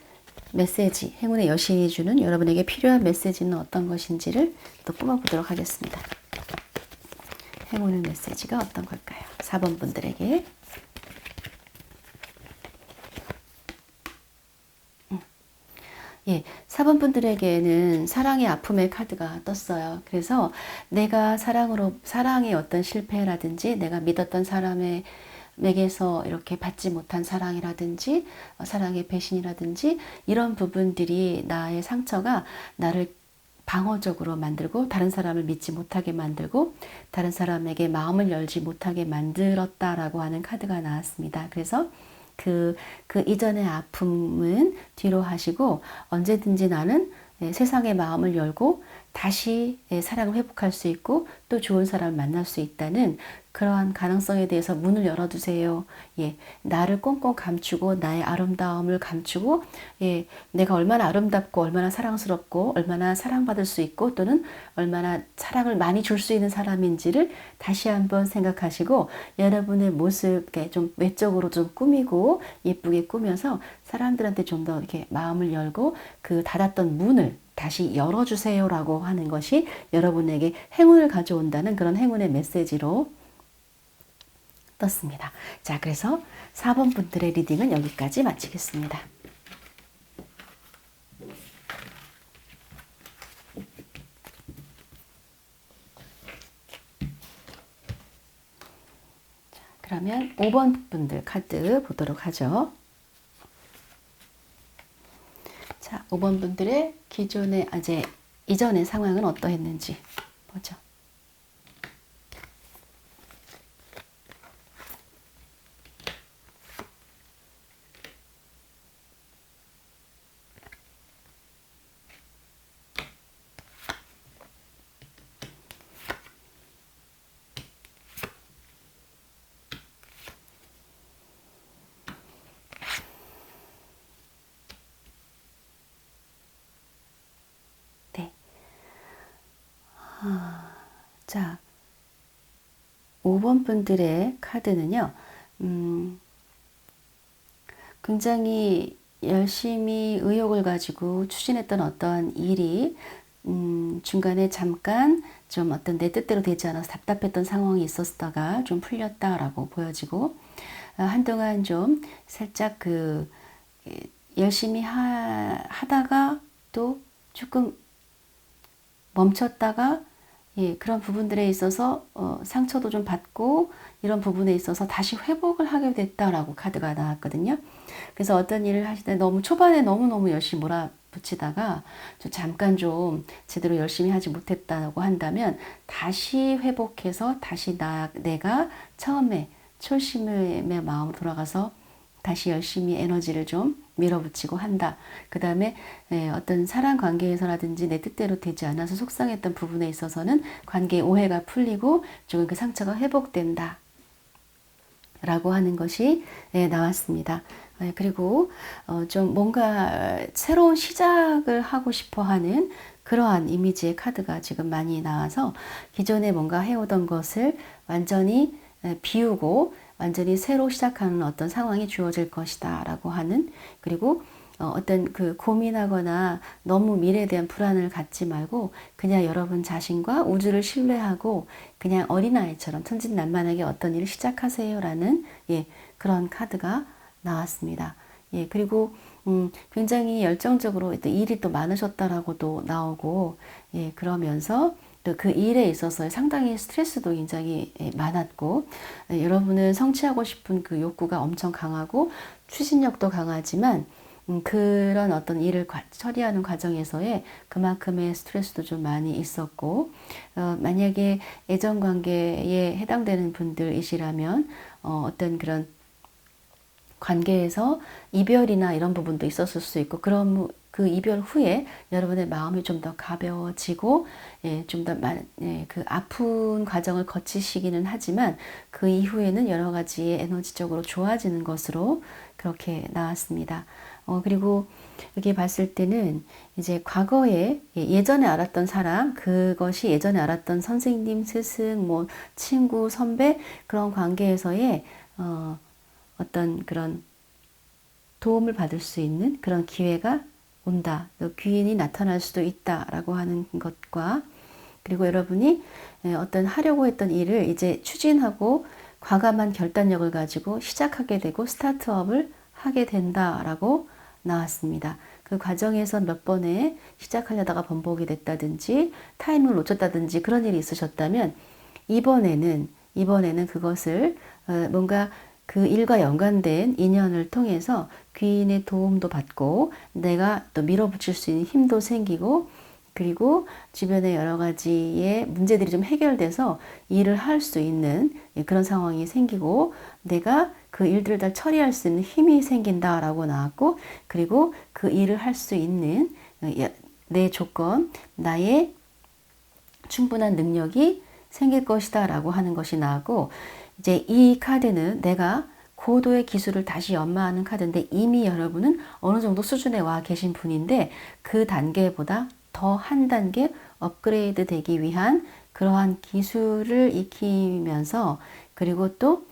메시지, 행운의 여신이 주는 여러분에게 필요한 메시지는 어떤 것인지를 또 뽑아보도록 하겠습니다. 행운의 메시지가 어떤 걸까요? 4번 분들에게. 예, 4번 분들에게는 사랑의 아픔의 카드가 떴어요. 그래서 내가 사랑의 어떤 실패라든지 내가 믿었던 사람에게서 이렇게 받지 못한 사랑이라든지 사랑의 배신이라든지 이런 부분들이 나의 상처가 나를 방어적으로 만들고 다른 사람을 믿지 못하게 만들고 다른 사람에게 마음을 열지 못하게 만들었다라고 하는 카드가 나왔습니다. 그래서 그 이전의 아픔은 뒤로 하시고 언제든지 나는 세상의 마음을 열고 다시 사랑을 회복할 수 있고 또 좋은 사람을 만날 수 있다는 그러한 가능성에 대해서 문을 열어두세요. 예, 나를 꽁꽁 감추고 나의 아름다움을 감추고, 예, 내가 얼마나 아름답고 얼마나 사랑스럽고 얼마나 사랑받을 수 있고 또는 얼마나 사랑을 많이 줄 수 있는 사람인지를 다시 한번 생각하시고 여러분의 모습 좀 외적으로 좀 꾸미고 예쁘게 꾸며서 사람들한테 좀 더 이렇게 마음을 열고 그 닫았던 문을 다시 열어주세요라고 하는 것이 여러분에게 행운을 가져온다는 그런 행운의 메시지로 떴습니다. 자, 그래서 4번 분들의 리딩은 여기까지 마치겠습니다. 자, 그러면 5번 분들 카드 보도록 하죠. 자, 5번 분들의 기존의 이전의 상황은 어떠했는지 보죠. 네. 자, 5번 분들의 카드는요, 굉장히 열심히 의욕을 가지고 추진했던 어떠한 일이 중간에 잠깐 좀 어떤 내 뜻대로 되지 않아서 답답했던 상황이 있었다가 좀 풀렸다라고 보여지고, 한동안 좀 살짝 열심히 하다가 또 조금 멈췄다가 그런 부분들에 있어서 상처도 좀 받고 이런 부분에 있어서 다시 회복을 하게 됐다라고 카드가 나왔거든요. 그래서 어떤 일을 하실 때 너무 초반에 너무너무 열심히 몰아붙이다가 잠깐 좀 제대로 열심히 하지 못했다고 한다면 다시 회복해서 다시 내가 처음에 초심의 마음으로 돌아가서 다시 열심히 에너지를 좀 밀어붙이고 한다. 그 다음에 어떤 사람 관계에서라든지 내 뜻대로 되지 않아서 속상했던 부분에 있어서는 관계의 오해가 풀리고 조금 그 상처가 회복된다. 라고 하는 것이 나왔습니다. 그리고 좀 뭔가 새로운 시작을 하고 싶어 하는 그러한 이미지의 카드가 지금 많이 나와서 기존에 뭔가 해오던 것을 완전히 비우고 완전히 새로 시작하는 어떤 상황이 주어질 것이다 라고 하는, 그리고 어떤 고민하거나 너무 미래에 대한 불안을 갖지 말고 그냥 여러분 자신과 우주를 신뢰하고 그냥 어린아이처럼 천진난만하게 어떤 일을 시작하세요 라는 그런 카드가 나왔습니다. 그리고 굉장히 열정적으로 또 일이 또 많으셨다라고도 나오고, 그러면서 또 그 일에 있어서 상당히 스트레스도 굉장히 많았고, 여러분은 성취하고 싶은 그 욕구가 엄청 강하고 추진력도 강하지만 그런 어떤 일을 처리하는 과정에서의 그만큼의 스트레스도 좀 많이 있었고, 만약에 애정관계에 해당되는 분들이시라면 어떤 그런 관계에서 이별이나 이런 부분도 있었을 수 있고, 그럼 그 이별 후에 여러분의 마음이 좀 더 가벼워지고 좀 더 그 아픈 과정을 거치시기는 하지만 그 이후에는 여러 가지의 에너지적으로 좋아지는 것으로 그렇게 나왔습니다. 그리고 여기 봤을 때는 이제 과거에 예전에 알았던 사람, 그것이 예전에 알았던 선생님, 스승, 뭐 친구, 선배 그런 관계에서의 어떤 그런 도움을 받을 수 있는 그런 기회가 온다. 귀인이 나타날 수도 있다라고 하는 것과, 그리고 여러분이 어떤 하려고 했던 일을 이제 추진하고 과감한 결단력을 가지고 시작하게 되고 스타트업을 하게 된다라고 나왔습니다. 그 과정에서 몇 번에 시작하려다가 번복이 됐다든지 타임을 놓쳤다든지 그런 일이 있으셨다면 이번에는 그것을 뭔가 그 일과 연관된 인연을 통해서 귀인의 도움도 받고 내가 또 밀어붙일 수 있는 힘도 생기고, 그리고 주변의 여러 가지의 문제들이 좀 해결돼서 일을 할 수 있는 그런 상황이 생기고 내가 그 일들을 다 처리할 수 있는 힘이 생긴다라고 나왔고, 그리고 그 일을 할 수 있는 내 조건, 나의 충분한 능력이 생길 것이다 라고 하는 것이 나왔고, 이제 이 카드는 내가 고도의 기술을 다시 연마하는 카드인데 이미 여러분은 어느 정도 수준에 와 계신 분인데 그 단계보다 더 한 단계 업그레이드 되기 위한 그러한 기술을 익히면서, 그리고 또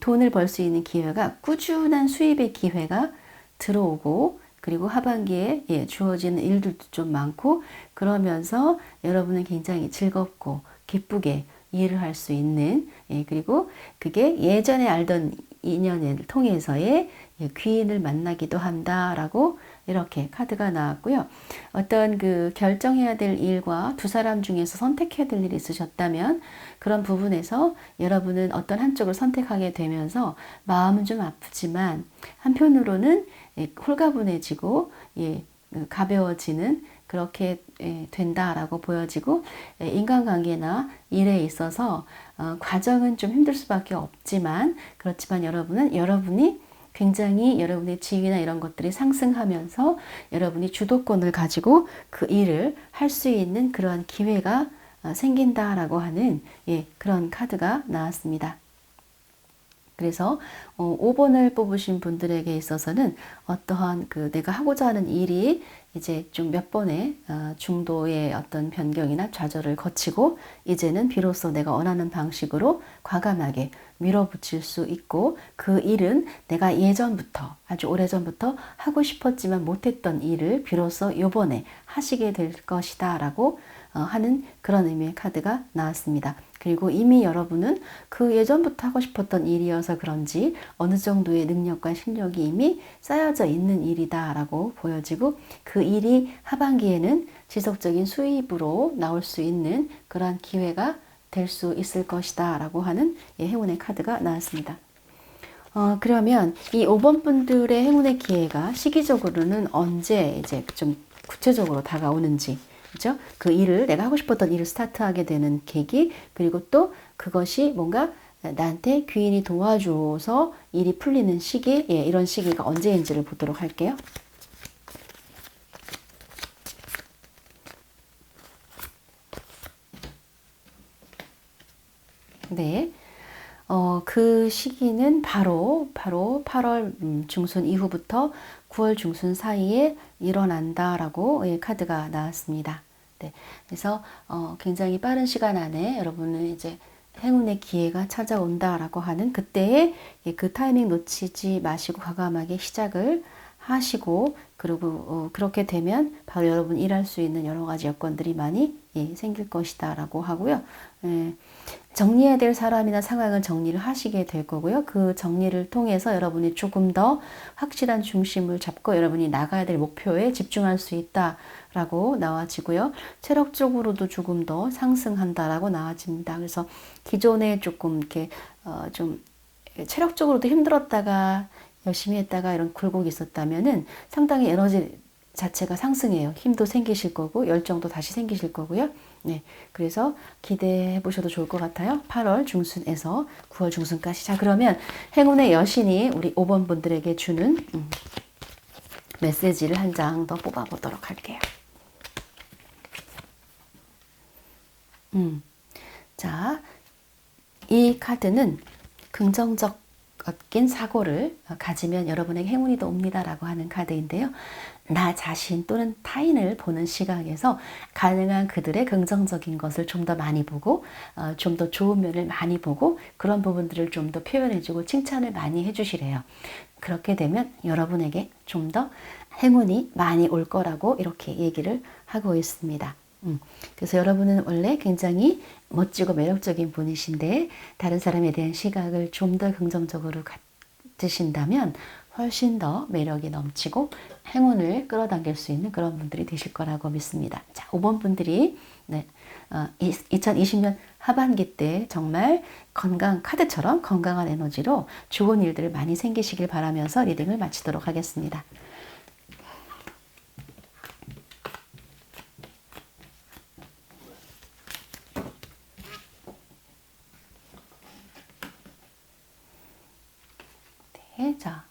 돈을 벌 수 있는 기회가, 꾸준한 수입의 기회가 들어오고, 그리고 하반기에 주어지는 일들도 좀 많고, 그러면서 여러분은 굉장히 즐겁고 기쁘게 일을 할 수 있는, 그리고 그게 예전에 알던 인연을 통해서의 귀인을 만나기도 한다라고 이렇게 카드가 나왔고요. 어떤 그 결정해야 될 일과 두 사람 중에서 선택해야 될 일이 있으셨다면 그런 부분에서 여러분은 어떤 한쪽을 선택하게 되면서 마음은 좀 아프지만 한편으로는 홀가분해지고 가벼워지는 그렇게 된다라고 보여지고 인간관계나 일에 있어서 과정은 좀 힘들 수밖에 없지만 그렇지만 여러분이 굉장히 여러분의 지위나 이런 것들이 상승하면서 여러분이 주도권을 가지고 그 일을 할 수 있는 그러한 기회가 생긴다라고 하는 그런 카드가 나왔습니다. 그래서 5번을 뽑으신 분들에게 있어서는 어떠한 내가 하고자 하는 일이 이제 좀 몇 번의 중도의 어떤 변경이나 좌절을 거치고 이제는 비로소 내가 원하는 방식으로 과감하게 밀어붙일 수 있고 그 일은 내가 예전부터 아주 오래전부터 하고 싶었지만 못했던 일을 비로소 요번에 하시게 될 것이다 라고 하는 그런 의미의 카드가 나왔습니다. 그리고 이미 여러분은 그 예전부터 하고 싶었던 일이어서 그런지 어느 정도의 능력과 실력이 이미 쌓여져 있는 일이다 라고 보여지고 그 일이 하반기에는 지속적인 수입으로 나올 수 있는 그러한 기회가 될 수 있을 것이다 라고 하는 행운의 카드가 나왔습니다. 그러면 이 5번 분들의 행운의 기회가 시기적으로는 언제 이제 좀 구체적으로 다가오는지, 그죠? 그 일을, 내가 하고 싶었던 일을 스타트하게 되는 계기, 그리고 또 그것이 뭔가 나한테 귀인이 도와줘서 일이 풀리는 시기, 이런 시기가 언제인지를 보도록 할게요. 네. 그 시기는 바로 8월 중순 이후부터 9월 중순 사이에 일어난다라고 카드가 나왔습니다. 네. 그래서 굉장히 빠른 시간 안에 여러분은 이제 행운의 기회가 찾아온다라고 하는 그때에 그 타이밍 놓치지 마시고 과감하게 시작을 하시고 그리고 그렇게 되면 바로 여러분 일할 수 있는 여러 가지 여건들이 많이 생길 것이다 라고 하고요. 정리해야 될 사람이나 상황을 정리를 하시게 될 거고요. 그 정리를 통해서 여러분이 조금 더 확실한 중심을 잡고 여러분이 나가야 될 목표에 집중할 수 있다라고 나와지고요. 체력적으로도 조금 더 상승한다라고 나와집니다. 그래서 기존에 조금 이렇게 좀 체력적으로도 힘들었다가 열심히 했다가 이런 굴곡이 있었다면은 상당히 에너지 자체가 상승해요. 힘도 생기실 거고 열정도 다시 생기실 거고요. 네, 그래서 기대해 보셔도 좋을 것 같아요. 8월 중순에서 9월 중순까지. 자, 그러면 행운의 여신이 우리 5번 분들에게 주는 메시지를 한 장 더 뽑아 보도록 할게요. 자, 이 카드는 긍정적인 사고를 가지면 여러분에게 행운이 더 옵니다라고 하는 카드인데요. 나 자신 또는 타인을 보는 시각에서 가능한 그들의 긍정적인 것을 좀 더 많이 보고 좀 더 좋은 면을 많이 보고 그런 부분들을 좀 더 표현해주고 칭찬을 많이 해주시래요. 그렇게 되면 여러분에게 좀 더 행운이 많이 올 거라고 이렇게 얘기를 하고 있습니다. 그래서 여러분은 원래 굉장히 멋지고 매력적인 분이신데 다른 사람에 대한 시각을 좀 더 긍정적으로 가지신다면 훨씬 더 매력이 넘치고 행운을 끌어당길 수 있는 그런 분들이 되실 거라고 믿습니다. 자, 5번 분들이 2020년 하반기 때 정말 카드처럼 건강한 에너지로 좋은 일들 많이 생기시길 바라면서 리딩을 마치도록 하겠습니다. 네, 자.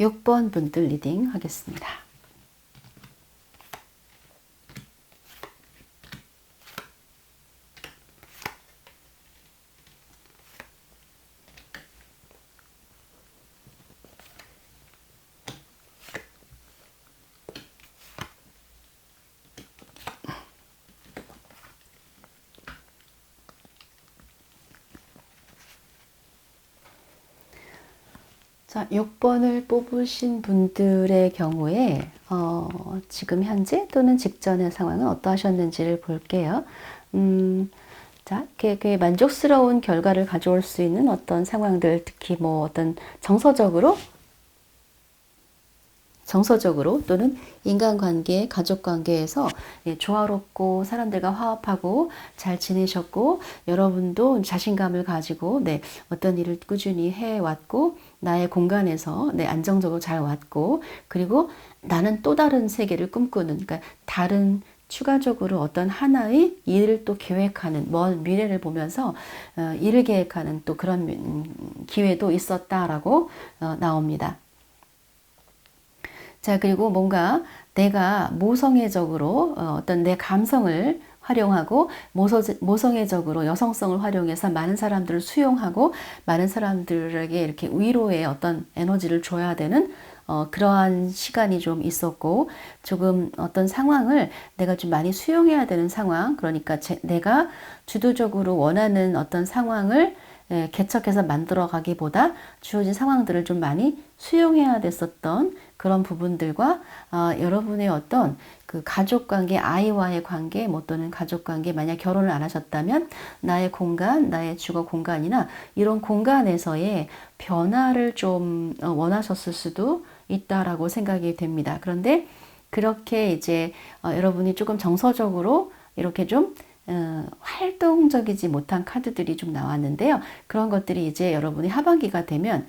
6번 분들 리딩 하겠습니다. 자, 6번을 뽑으신 분들의 경우에 지금 현재 또는 직전의 상황은 어떠하셨는지를 볼게요. 자, 이렇게 만족스러운 결과를 가져올 수 있는 어떤 상황들, 특히 뭐 어떤 정서적으로 또는 인간관계, 가족관계에서 조화롭고 사람들과 화합하고 잘 지내셨고 여러분도 자신감을 가지고 어떤 일을 꾸준히 해왔고 나의 공간에서 안정적으로 잘 왔고, 그리고 나는 또 다른 세계를 꿈꾸는, 그러니까 다른 추가적으로 어떤 하나의 일을 또 계획하는, 먼 미래를 보면서 일을 계획하는 또 그런 기회도 있었다라고 나옵니다. 자, 그리고 뭔가 내가 모성애적으로 어떤 내 감성을 활용하고 모성애적으로 여성성을 활용해서 많은 사람들을 수용하고 많은 사람들에게 이렇게 위로의 어떤 에너지를 줘야 되는 그러한 시간이 좀 있었고, 조금 어떤 상황을 내가 좀 많이 수용해야 되는 상황, 그러니까 내가 주도적으로 원하는 어떤 상황을 개척해서 만들어 가기보다 주어진 상황들을 좀 많이 수용해야 됐었던 그런 부분들과 여러분의 어떤 그 가족 관계, 아이와의 관계, 뭐 또는 가족 관계, 만약 결혼을 안 하셨다면 나의 공간, 나의 주거 공간이나 이런 공간에서의 변화를 좀 원하셨을 수도 있다라고 생각이 됩니다. 그런데 그렇게 이제 여러분이 조금 정서적으로 이렇게 좀 활동적이지 못한 카드들이 좀 나왔는데요. 그런 것들이 이제 여러분이 하반기가 되면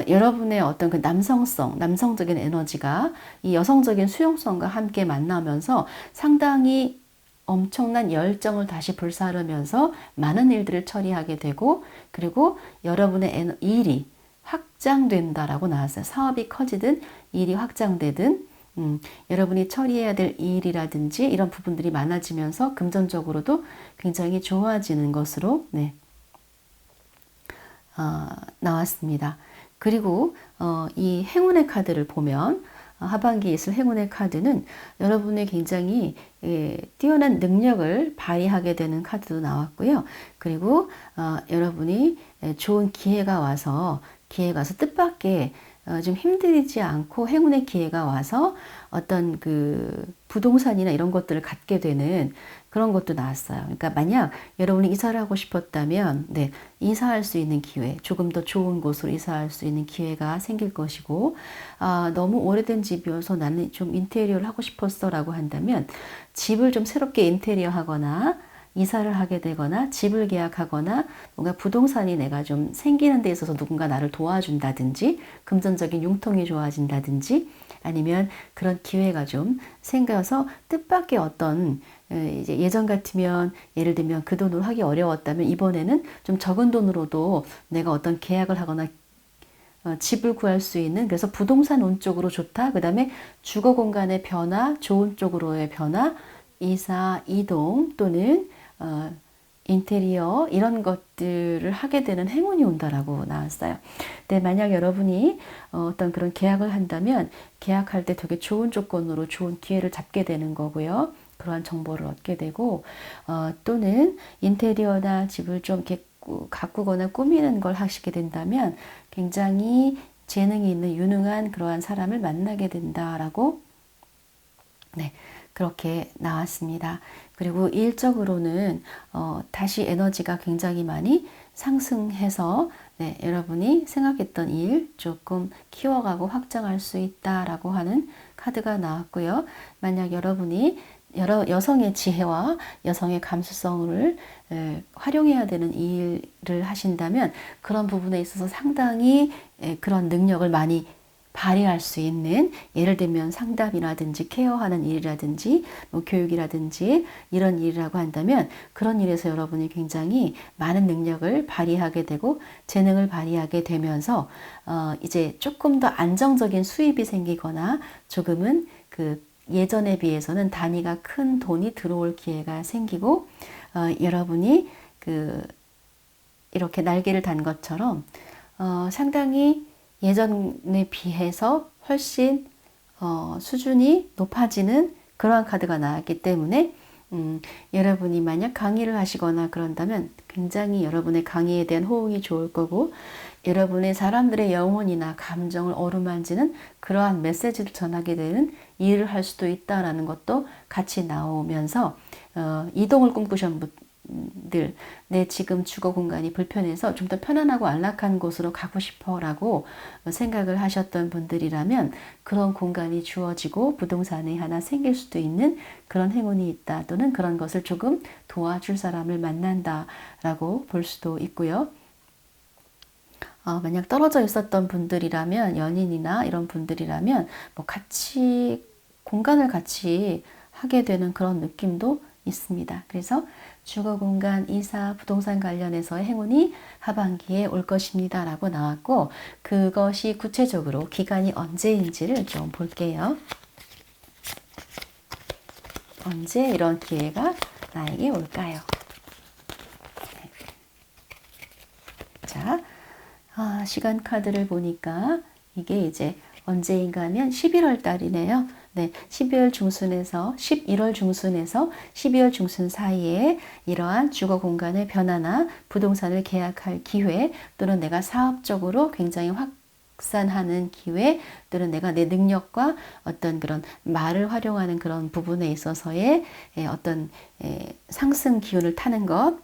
여러분의 어떤 그 남성성, 남성적인 에너지가 이 여성적인 수용성과 함께 만나면서 상당히 엄청난 열정을 다시 불사르면서 많은 일들을 처리하게 되고, 그리고 여러분의 일이 확장된다라고 나왔어요. 사업이 커지든 일이 확장되든 여러분이 처리해야 될 일이라든지 이런 부분들이 많아지면서 금전적으로도 굉장히 좋아지는 것으로 나왔습니다. 그리고 이 행운의 카드를 보면 하반기에 있을 행운의 카드는 여러분의 굉장히 뛰어난 능력을 발휘하게 되는 카드도 나왔고요. 그리고 여러분이 좋은 기회가 와서 뜻밖의 좀 힘들지 않고 행운의 기회가 와서 어떤 그 부동산이나 이런 것들을 갖게 되는 그런 것도 나왔어요. 그러니까 만약 여러분이 이사를 하고 싶었다면 이사할 수 있는 기회, 조금 더 좋은 곳으로 이사할 수 있는 기회가 생길 것이고, 너무 오래된 집이어서 나는 좀 인테리어를 하고 싶었어 라고 한다면 집을 좀 새롭게 인테리어 하거나 이사를 하게 되거나 집을 계약하거나 뭔가 부동산이 내가 좀 생기는 데 있어서 누군가 나를 도와준다든지 금전적인 융통이 좋아진다든지 아니면 그런 기회가 좀 생겨서 뜻밖의 어떤 이제 예전 같으면 예를 들면 그 돈으로 하기 어려웠다면 이번에는 좀 적은 돈으로도 내가 어떤 계약을 하거나 집을 구할 수 있는, 그래서 부동산 운 쪽으로 좋다. 그 다음에 주거 공간의 변화, 좋은 쪽으로의 변화, 이사, 이동 또는 인테리어 이런 것들을 하게 되는 행운이 온다라고 나왔어요. 근데 만약 여러분이 어떤 그런 계약을 한다면 계약할 때 되게 좋은 조건으로 좋은 기회를 잡게 되는 거고요. 그러한 정보를 얻게 되고 또는 인테리어나 집을 좀 이렇게 가꾸거나 꾸미는 걸 하시게 된다면 굉장히 재능이 있는 유능한 그러한 사람을 만나게 된다라고 그렇게 나왔습니다. 그리고 일적으로는 다시 에너지가 굉장히 많이 상승해서 여러분이 생각했던 일 조금 키워가고 확장할 수 있다라고 하는 카드가 나왔고요. 만약 여러분이 여성의 지혜와 여성의 감수성을 활용해야 되는 일을 하신다면 그런 부분에 있어서 상당히 그런 능력을 많이 발휘할 수 있는, 예를 들면 상담이라든지 케어하는 일이라든지 뭐 교육이라든지 이런 일이라고 한다면 그런 일에서 여러분이 굉장히 많은 능력을 발휘하게 되고 재능을 발휘하게 되면서 이제 조금 더 안정적인 수입이 생기거나 조금은 그 예전에 비해서는 단위가 큰 돈이 들어올 기회가 생기고 여러분이 이렇게 날개를 단 것처럼 상당히 예전에 비해서 훨씬 수준이 높아지는 그러한 카드가 나왔기 때문에 여러분이 만약 강의를 하시거나 그런다면 굉장히 여러분의 강의에 대한 호응이 좋을 거고 여러분의 사람들의 영혼이나 감정을 어루만지는 그러한 메시지를 전하게 되는 일을 할 수도 있다라는 것도 같이 나오면서 이동을 꿈꾸신 분들, 내 지금 주거 공간이 불편해서 좀 더 편안하고 안락한 곳으로 가고 싶어 라고 생각을 하셨던 분들이라면 그런 공간이 주어지고 부동산이 하나 생길 수도 있는 그런 행운이 있다, 또는 그런 것을 조금 도와줄 사람을 만난다 라고 볼 수도 있고요. 만약 떨어져 있었던 분들이라면, 연인이나 이런 분들이라면 뭐 같이 공간을 같이 하게 되는 그런 느낌도 있습니다. 그래서 주거 공간, 이사, 부동산 관련해서의 행운이 하반기에 올 것입니다 라고 나왔고, 그것이 구체적으로 기간이 언제인지를 좀 볼게요. 언제 이런 기회가 나에게 올까요? 네. 자, 시간 카드를 보니까 이게 이제 언제인가 하면 11월 달이네요. 네, 12월 중순에서 11월 중순에서 12월 중순 사이에 이러한 주거 공간의 변화나 부동산을 계약할 기회, 또는 내가 사업적으로 굉장히 확산하는 기회, 또는 내가 내 능력과 어떤 그런 말을 활용하는 그런 부분에 있어서의 어떤 상승 기운을 타는 것,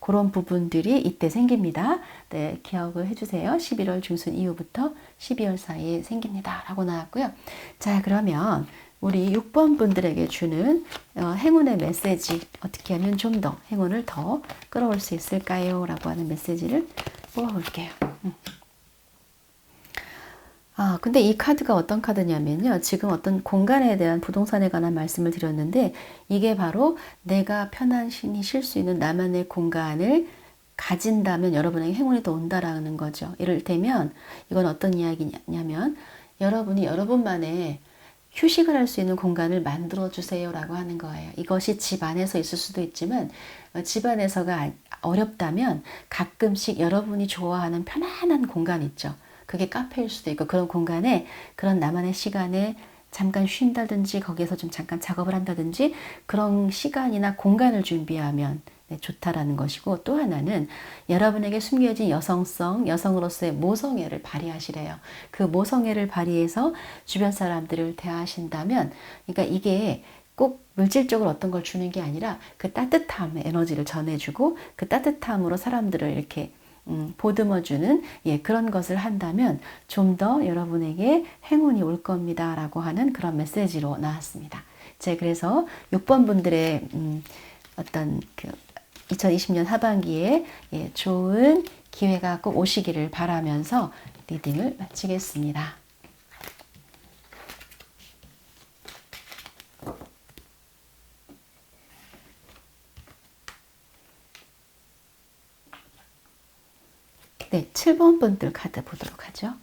그런 부분들이 이때 생깁니다. 네, 기억을 해주세요. 11월 중순 이후부터 12월 사이에 생깁니다 라고 나왔고요. 자, 그러면 우리 6번 분들에게 주는 행운의 메시지, 어떻게 하면 좀 더 행운을 더 끌어올 수 있을까요? 라고 하는 메시지를 뽑아볼게요. 근데 이 카드가 어떤 카드냐면요. 지금 어떤 공간에 대한, 부동산에 관한 말씀을 드렸는데, 이게 바로 내가 편안히 쉴 수 있는 나만의 공간을 가진다면 여러분에게 행운이 더 온다라는 거죠. 이를테면 이건 어떤 이야기냐면, 여러분이 여러분만의 휴식을 할 수 있는 공간을 만들어 주세요 라고 하는 거예요. 이것이 집 안에서 있을 수도 있지만, 집 안에서가 어렵다면 가끔씩 여러분이 좋아하는 편안한 공간 있죠. 그게 카페일 수도 있고, 그런 공간에 그런 나만의 시간에 잠깐 쉰다든지, 거기에서 좀 잠깐 작업을 한다든지, 그런 시간이나 공간을 준비하면 좋다라는 것이고, 또 하나는 여러분에게 숨겨진 여성성, 여성으로서의 모성애를 발휘하시래요. 그 모성애를 발휘해서 주변 사람들을 대하신다면, 그러니까 이게 꼭 물질적으로 어떤 걸 주는 게 아니라 그 따뜻함의 에너지를 전해주고, 그 따뜻함으로 사람들을 이렇게 보듬어주는 그런 것을 한다면 좀 더 여러분에게 행운이 올 겁니다 라고 하는 그런 메시지로 나왔습니다. 그래서 6번 분들의 어떤 2020년 하반기에 좋은 기회가 꼭 오시기를 바라면서 리딩을 마치겠습니다. 네, 7번 분들 카드 보도록 하죠.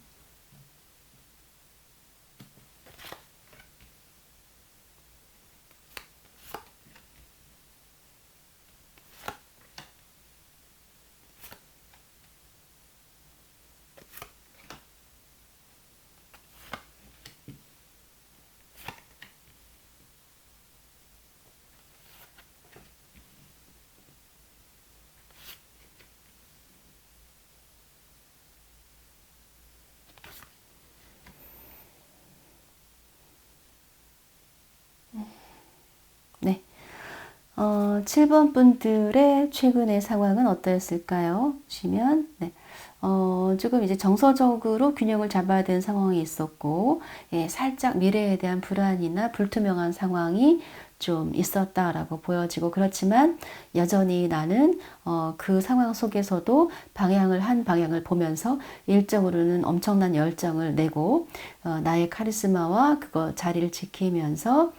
네. 7번 분들의 최근의 상황은 어떠했을까요? 보시면, 조금 이제 정서적으로 균형을 잡아야 되는 상황이 있었고, 살짝 미래에 대한 불안이나 불투명한 상황이 좀 있었다라고 보여지고, 그렇지만 여전히 나는 그 상황 속에서도 한 방향을 보면서 일적으로는 엄청난 열정을 내고, 나의 카리스마와 그거 자리를 지키면서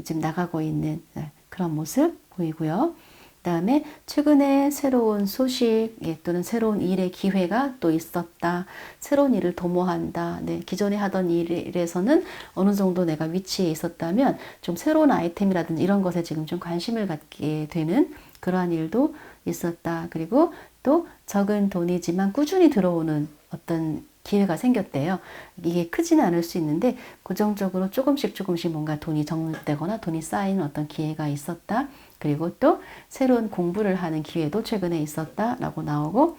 지금 나가고 있는 그런 모습 보이고요. 그 다음에 최근에 새로운 소식 또는 새로운 일의 기회가 또 있었다. 새로운 일을 도모한다. 기존에 하던 일에서는 어느 정도 내가 위치에 있었다면 좀 새로운 아이템이라든지 이런 것에 지금 좀 관심을 갖게 되는 그러한 일도 있었다. 그리고 또 적은 돈이지만 꾸준히 들어오는 어떤 기회가 생겼대요. 이게 크지는 않을 수 있는데 고정적으로 조금씩 뭔가 돈이 정리되거나 돈이 쌓이는 어떤 기회가 있었다. 그리고 또 새로운 공부를 하는 기회도 최근에 있었다라고 나오고,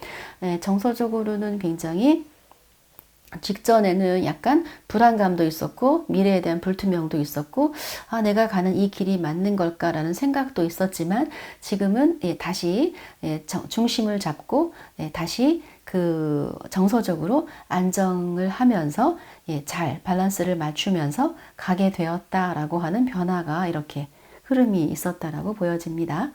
정서적으로는 굉장히 직전에는 약간 불안감도 있었고 미래에 대한 불투명도 있었고, 내가 가는 이 길이 맞는 걸까라는 생각도 있었지만 지금은 다시 중심을 잡고 다시 그 정서적으로 안정을 하면서 잘 밸런스를 맞추면서 가게 되었다라고 하는 변화가, 이렇게 흐름이 있었다라고 보여집니다.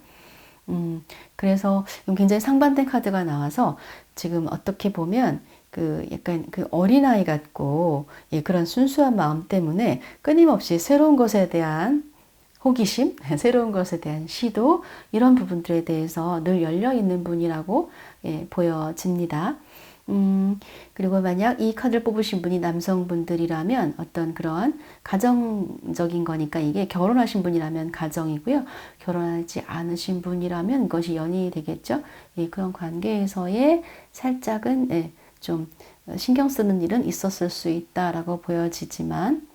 그래서 굉장히 상반된 카드가 나와서 지금 어떻게 보면 그 약간 그 어린아이 같고 예, 그런 순수한 마음 때문에 끊임없이 새로운 것에 대한 호기심, 새로운 것에 대한 시도 이런 부분들에 대해서 늘 열려 있는 분이라고 예, 보여집니다. 그리고 만약 이 카드를 뽑으신 분이 남성분들이라면 어떤 그러한 가정적인 거니까 이게 결혼하신 분이라면 가정이고요. 결혼하지 않으신 분이라면 이것이 연인이 되겠죠. 예, 그런 관계에서의 살짝은 예, 좀 신경 쓰는 일은 있었을 수 있다라고 보여지지만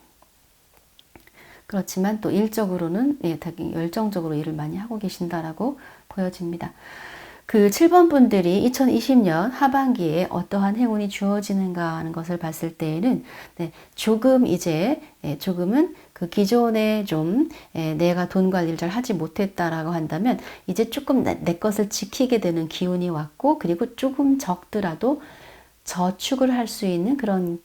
그렇지만 또 일적으로는 예, 되게 열정적으로 일을 많이 하고 계신다라고 보여집니다. 그 7번 분들이 2020년 하반기에 어떠한 행운이 주어지는가 하는 것을 봤을 때에는 네, 조금 이제 조금은 그 기존에 좀 내가 돈 관리를 잘 하지 못했다라고 한다면 이제 조금 내 것을 지키게 되는 기운이 왔고 그리고 조금 적더라도 저축을 할 수 있는 그런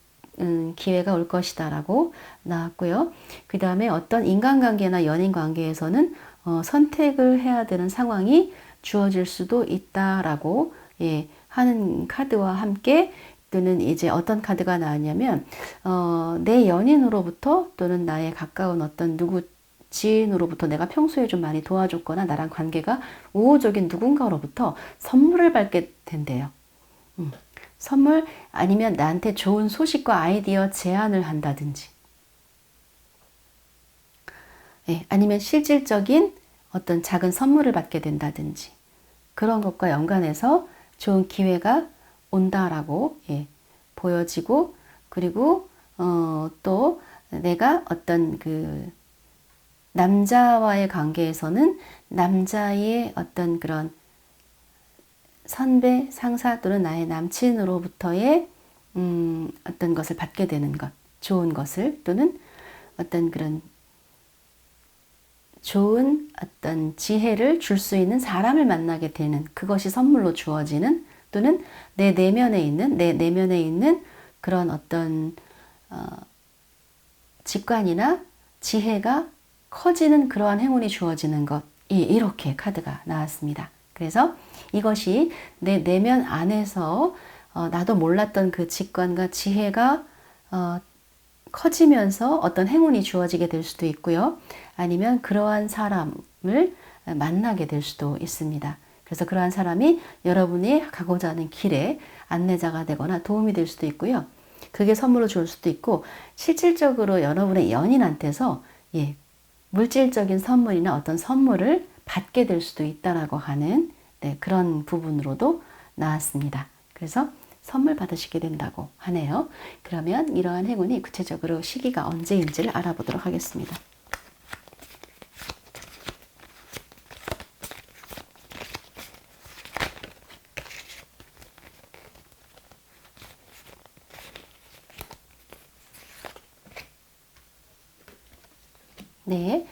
기회가 올 것이다라고 나왔고요. 그 다음에 어떤 인간관계나 연인관계에서는 선택을 해야 되는 상황이 주어질 수도 있다라고 예, 하는 카드와 함께 또는 이제 어떤 카드가 나왔냐면 내 연인으로부터 또는 나의 가까운 어떤 누구 지인으로부터 내가 평소에 좀 많이 도와줬거나 나랑 관계가 우호적인 누군가로부터 선물을 받게 된대요. 선물 아니면 나한테 좋은 소식과 아이디어 제안을 한다든지 예, 아니면 실질적인 어떤 작은 선물을 받게 된다든지 그런 것과 연관해서 좋은 기회가 온다라고 예, 보여지고 그리고 또 내가 어떤 그 남자와의 관계에서는 남자의 어떤 그런 선배, 상사 또는 나의 남친으로부터의 어떤 것을 받게 되는 것, 좋은 것을 또는 어떤 그런 좋은 어떤 지혜를 줄 수 있는 사람을 만나게 되는 그것이 선물로 주어지는 또는 내 내면에 있는 그런 어떤 직관이나 지혜가 커지는 그러한 행운이 주어지는 것 이렇게 카드가 나왔습니다. 그래서 이것이 내 내면 안에서 나도 몰랐던 그 직관과 지혜가 커지면서 어떤 행운이 주어지게 될 수도 있고요. 아니면 그러한 사람을 만나게 될 수도 있습니다. 그래서 그러한 사람이 여러분이 가고자 하는 길에 안내자가 되거나 도움이 될 수도 있고요. 그게 선물로 줄 수도 있고 실질적으로 여러분의 연인한테서 예, 물질적인 선물이나 어떤 선물을 받게 될 수도 있다라고 하는 네, 그런 부분으로도 나왔습니다. 그래서 선물 받으시게 된다고 하네요. 그러면 이러한 행운이 구체적으로 시기가 언제인지를 알아보도록 하겠습니다. 네.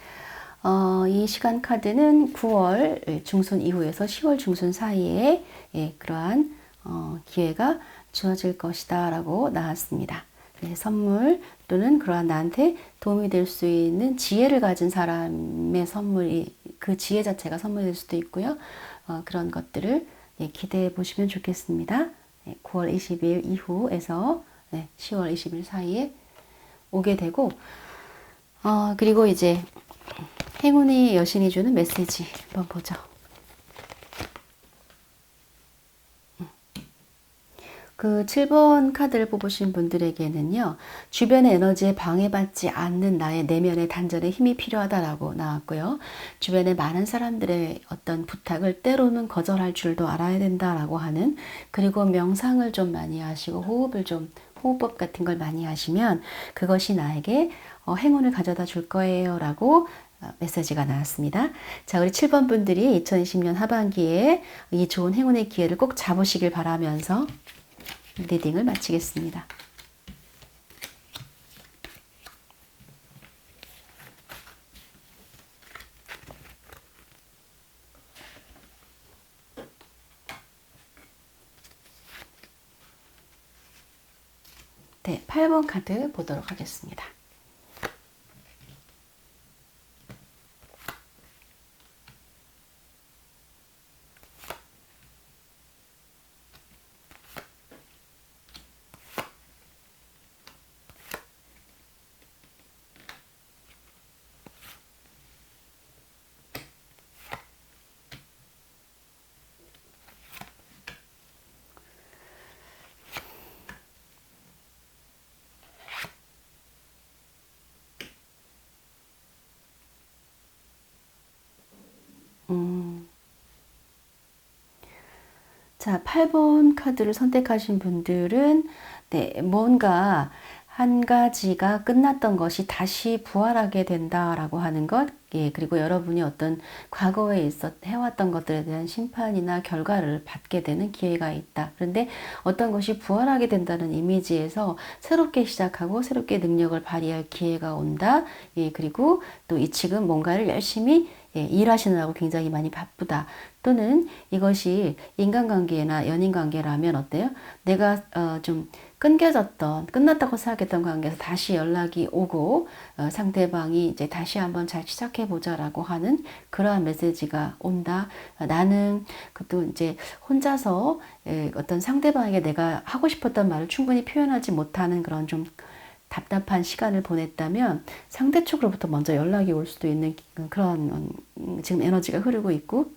이 시간 카드는 9월 중순 이후에서 10월 중순 사이에 예, 그러한 기회가 주어질 것이다 라고 나왔습니다. 네, 선물 또는 그러한 나한테 도움이 될 수 있는 지혜를 가진 사람의 선물이 그 지혜 자체가 선물이 될 수도 있고요. 그런 것들을 예, 기대해 보시면 좋겠습니다. 9월 20일 이후에서 10월 20일 사이에 오게 되고 그리고 이제 행운의 여신이 주는 메시지 한번 보죠. 그 7번 카드를 뽑으신 분들에게는요. 주변의 에너지에 방해받지 않는 나의 내면의 단전에 힘이 필요하다라고 나왔고요. 주변에 많은 사람들의 어떤 부탁을 때로는 거절할 줄도 알아야 된다라고 하는 그리고 명상을 좀 많이 하시고 호흡법 같은 걸 많이 하시면 그것이 나에게 행운을 가져다 줄 거예요 라고 메시지가 나왔습니다. 자, 우리 7번 분들이 2020년 하반기에 이 좋은 행운의 기회를 꼭 잡으시길 바라면서 리딩을 마치겠습니다. 네, 8번 카드 보도록 하겠습니다. 자, 8번 카드를 선택하신 분들은 네, 뭔가 한 가지가 끝났던 것이 다시 부활하게 된다라고 하는 것, 예, 그리고 여러분이 어떤 과거에 해왔던 것들에 대한 심판이나 결과를 받게 되는 기회가 있다. 그런데 어떤 것이 부활하게 된다는 이미지에서 새롭게 시작하고 새롭게 능력을 발휘할 기회가 온다. 예, 그리고 또 이 지금 뭔가를 열심히 예, 일하시느라고 굉장히 많이 바쁘다. 또는 이것이 인간관계나 연인관계라면 어때요? 내가 좀 끝났다고 생각했던 관계에서 다시 연락이 오고 상대방이 이제 다시 한번 잘 시작해보자라고 하는 그러한 메시지가 온다. 나는 그것도 이제 혼자서 어떤 상대방에게 내가 하고 싶었던 말을 충분히 표현하지 못하는 그런 좀 답답한 시간을 보냈다면 상대 쪽으로부터 먼저 연락이 올 수도 있는 그런 지금 에너지가 흐르고 있고,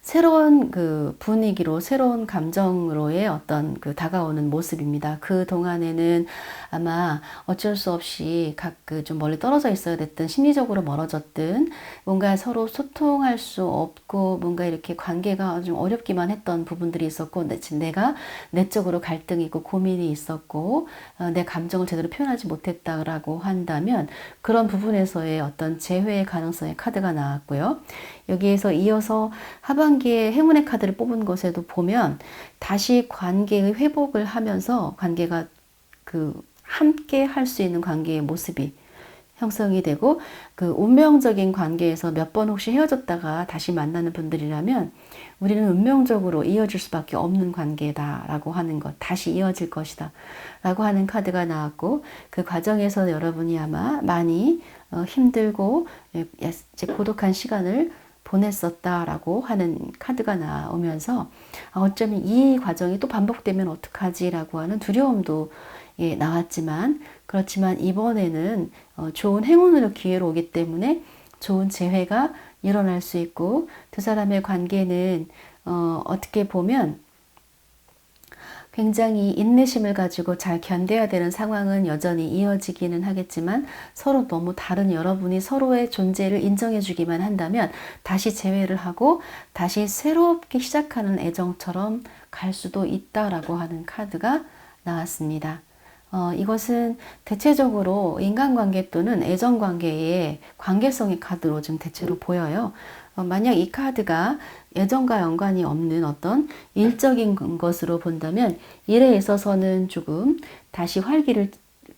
새로운 그 분위기로 새로운 감정으로의 어떤 그 다가오는 모습입니다. 그 동안에는 아마 어쩔 수 없이 각 그 좀 멀리 떨어져 있어야 됐든 심리적으로 멀어졌든 뭔가 서로 소통할 수 없고 뭔가 이렇게 관계가 좀 어렵기만 했던 부분들이 있었고, 내가 내적으로 갈등이 있고 고민이 있었고 내 감정을 제대로 표현하지 못했다라고 한다면 그런 부분에서의 어떤 재회의 가능성의 카드가 나왔고요. 여기에서 이어서 하반기에 행운의 카드를 뽑은 것에도 보면 다시 관계의 회복을 하면서 관계가 그 함께 할 수 있는 관계의 모습이 형성이 되고, 그 운명적인 관계에서 몇 번 혹시 헤어졌다가 다시 만나는 분들이라면 우리는 운명적으로 이어질 수밖에 없는 관계다라고 하는 것, 다시 이어질 것이다 라고 하는 카드가 나왔고, 그 과정에서 여러분이 아마 많이 힘들고 이제 고독한 시간을 보냈었다라고 하는 카드가 나오면서 어쩌면 이 과정이 또 반복되면 어떡하지라고 하는 두려움도 예, 나왔지만, 그렇지만 이번에는 좋은 행운으로 기회로 오기 때문에 좋은 재회가 일어날 수 있고, 두 사람의 관계는 어떻게 보면 굉장히 인내심을 가지고 잘 견뎌야 되는 상황은 여전히 이어지기는 하겠지만, 서로 너무 다른 여러분이 서로의 존재를 인정해 주기만 한다면 다시 재회를 하고 다시 새롭게 시작하는 애정처럼 갈 수도 있다라고 하는 카드가 나왔습니다. 이것은 대체적으로 인간관계 또는 애정관계의 관계성의 카드로 좀 대체로 보여요. 만약 이 카드가 애정과 연관이 없는 어떤 일적인 것으로 본다면 일에 있어서는 조금 다시 활기를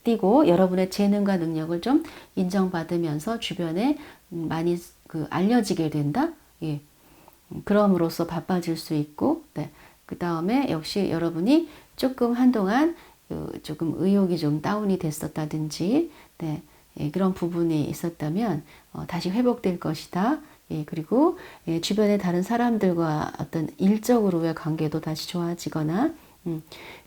띠고 여러분의 재능과 능력을 좀 인정받으면서 주변에 많이 알려지게 된다. 예. 그럼으로써 바빠질 수 있고, 네. 그 다음에 역시 여러분이 조금 한동안 조금 의욕이 좀 다운이 됐었다든지, 네. 예, 그런 부분이 있었다면 다시 회복될 것이다. 예, 그리고 예, 주변의 다른 사람들과 어떤 일적으로의 관계도 다시 좋아지거나,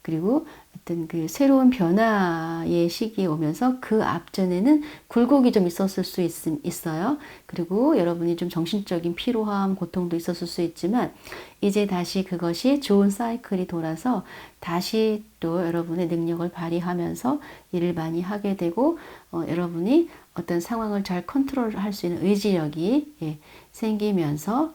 그리고 어떤 그 새로운 변화의 시기에 오면서 그 앞전에는 굴곡이 좀 있었을 수 있어요. 그리고 여러분이 좀 정신적인 피로함, 고통도 있었을 수 있지만 이제 다시 그것이 좋은 사이클이 돌아서 다시 또 여러분의 능력을 발휘하면서 일을 많이 하게 되고, 여러분이 어떤 상황을 잘 컨트롤할 수 있는 의지력이 예, 생기면서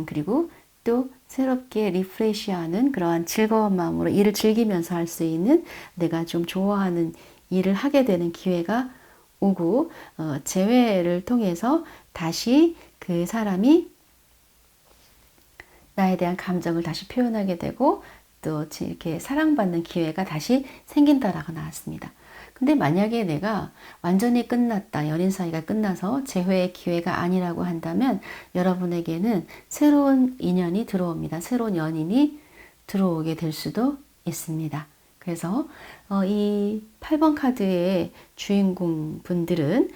그리고 또 새롭게 리프레시하는 그러한 즐거운 마음으로 일을 즐기면서 할 수 있는 내가 좀 좋아하는 일을 하게 되는 기회가 오고, 재회를 통해서 다시 그 사람이 나에 대한 감정을 다시 표현하게 되고 또 이렇게 사랑받는 기회가 다시 생긴다라고 나왔습니다. 근데 만약에 내가 완전히 끝났다, 연인 사이가 끝나서 재회의 기회가 아니라고 한다면 여러분에게는 새로운 인연이 들어옵니다. 새로운 연인이 들어오게 될 수도 있습니다. 그래서 이 8번 카드의 주인공 분들은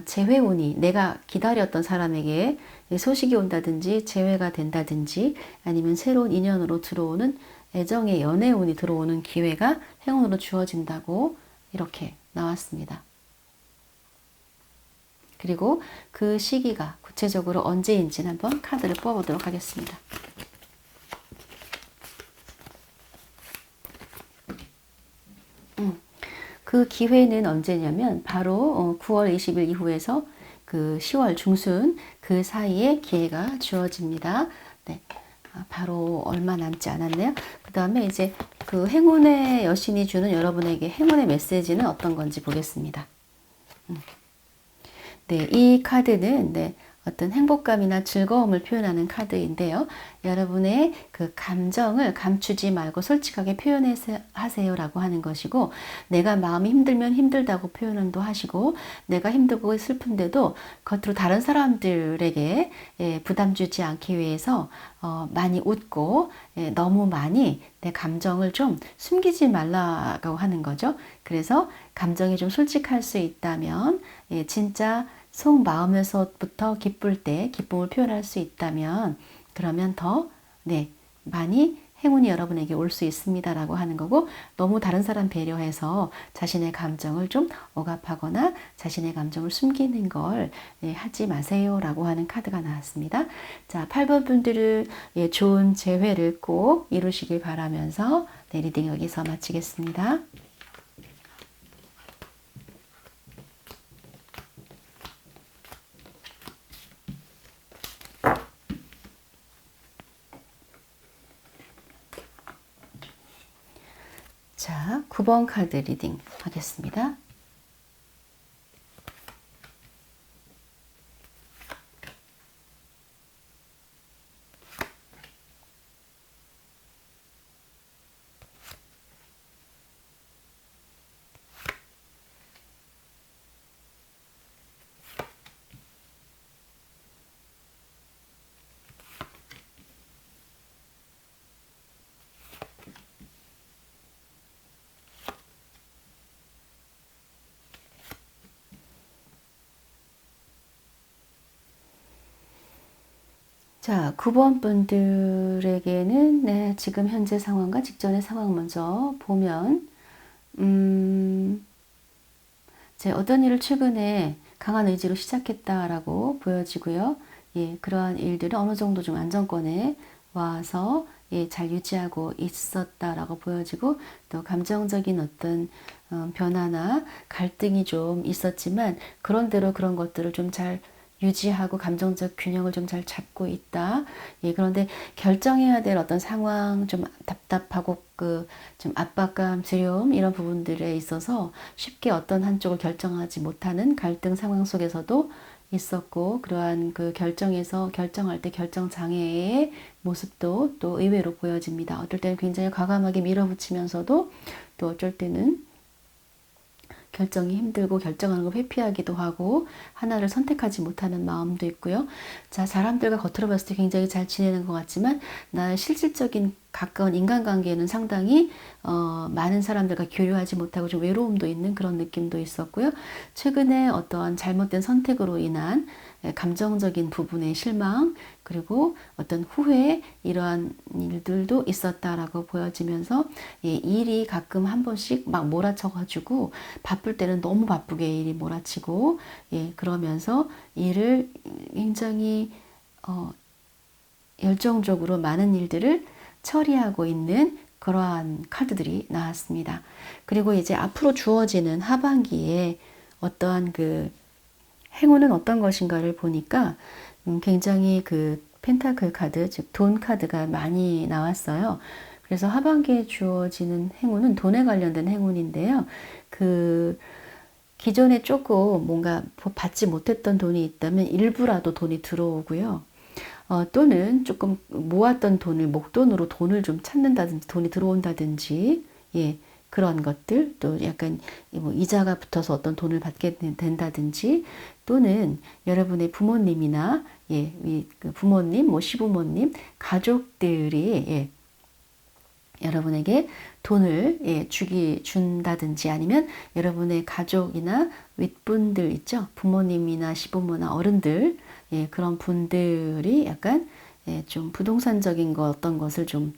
재회운이 내가 기다렸던 사람에게 소식이 온다든지 재회가 된다든지 아니면 새로운 인연으로 들어오는 애정의 연애운이 들어오는 기회가 행운으로 주어진다고 이렇게 나왔습니다. 그리고 그 시기가 구체적으로 언제인지는 한번 카드를 뽑아보도록 하겠습니다. 그 기회는 언제냐면 바로 9월 20일 이후에서 그 10월 중순 그 사이에 기회가 주어집니다. 네. 바로 얼마 남지 않았네요. 그 다음에 이제 그 행운의 여신이 주는 여러분에게 행운의 메시지는 어떤 건지 보겠습니다. 네, 이 카드는 네, 어떤 행복감이나 즐거움을 표현하는 카드인데요. 여러분의 그 감정을 감추지 말고 솔직하게 표현하세요라고 하는 것이고, 내가 마음이 힘들면 힘들다고 표현도 하시고, 내가 힘들고 슬픈데도 겉으로 다른 사람들에게 부담 주지 않기 위해서 많이 웃고 너무 많이 내 감정을 좀 숨기지 말라고 하는 거죠. 그래서 감정이 좀 솔직할 수 있다면 진짜 속마음에서부터 기쁠 때 기쁨을 표현할 수 있다면 그러면 더 많이 행운이 여러분에게 올 수 있습니다라고 하는 거고, 너무 다른 사람 배려해서 자신의 감정을 좀 억압하거나 자신의 감정을 숨기는 걸 하지 마세요라고 하는 카드가 나왔습니다. 자, 8번 분들은 좋은 재회를 꼭 이루시길 바라면서 리딩 여기서 마치겠습니다. 자, 9번 카드 리딩 하겠습니다. 자, 9번 분들에게는 지금 현재 상황과 직전의 상황 먼저 보면 어떤 일을 최근에 강한 의지로 시작했다라고 보여지고요. 그러한 일들은 어느 정도 좀 안정권에 와서 잘 유지하고 있었다라고 보여지고, 또 감정적인 어떤 변화나 갈등이 좀 있었지만 그런대로 그런 것들을 좀 잘 유지하고 감정적 균형을 좀 잘 잡고 있다. 그런데 결정해야 될 어떤 상황, 좀 답답하고 좀 압박감, 두려움 이런 부분들에 있어서 쉽게 어떤 한쪽을 결정하지 못하는 갈등 상황 속에서도 있었고, 그러한 그 결정할 때 결정 장애의 모습도 또 의외로 보여집니다. 어떨 때는 굉장히 과감하게 밀어붙이면서도 또 어쩔 때는 결정이 힘들고 결정하는 걸 회피하기도 하고 하나를 선택하지 못하는 마음도 있고요. 자, 사람들과 겉으로 봤을 때 굉장히 잘 지내는 것 같지만 나의 실질적인 가까운 인간관계에는 상당히 많은 사람들과 교류하지 못하고 좀 외로움도 있는 그런 느낌도 있었고요. 최근에 어떠한 잘못된 선택으로 인한 감정적인 부분의 실망, 그리고 어떤 후회, 이러한 일들도 있었다라고 보여지면서 일이 가끔 한 번씩 막 몰아쳐가지고 바쁠 때는 너무 바쁘게 일이 몰아치고 그러면서 일을 굉장히 열정적으로 많은 일들을 처리하고 있는 그러한 카드들이 나왔습니다. 그리고 이제 앞으로 주어지는 하반기에 어떠한 그 행운은 어떤 것인가를 보니까 굉장히 그 펜타클 카드, 즉 돈 카드가 많이 나왔어요. 그래서 하반기에 주어지는 행운은 돈에 관련된 행운인데요. 그 기존에 조금 뭔가 받지 못했던 돈이 있다면 일부라도 돈이 들어오고요. 또는 조금 모았던 돈을 목돈으로 돈을 좀 찾는다든지 돈이 들어온다든지 그런 것들, 또 약간 뭐 이자가 붙어서 어떤 돈을 받게 된다든지, 또는 여러분의 부모님이나 그 부모님, 뭐 시부모님, 가족들이 여러분에게 돈을 준다든지, 아니면 여러분의 가족이나 윗분들 있죠, 부모님이나 시부모나 어른들, 그런 분들이 약간 좀 부동산적인 거 어떤 것을 좀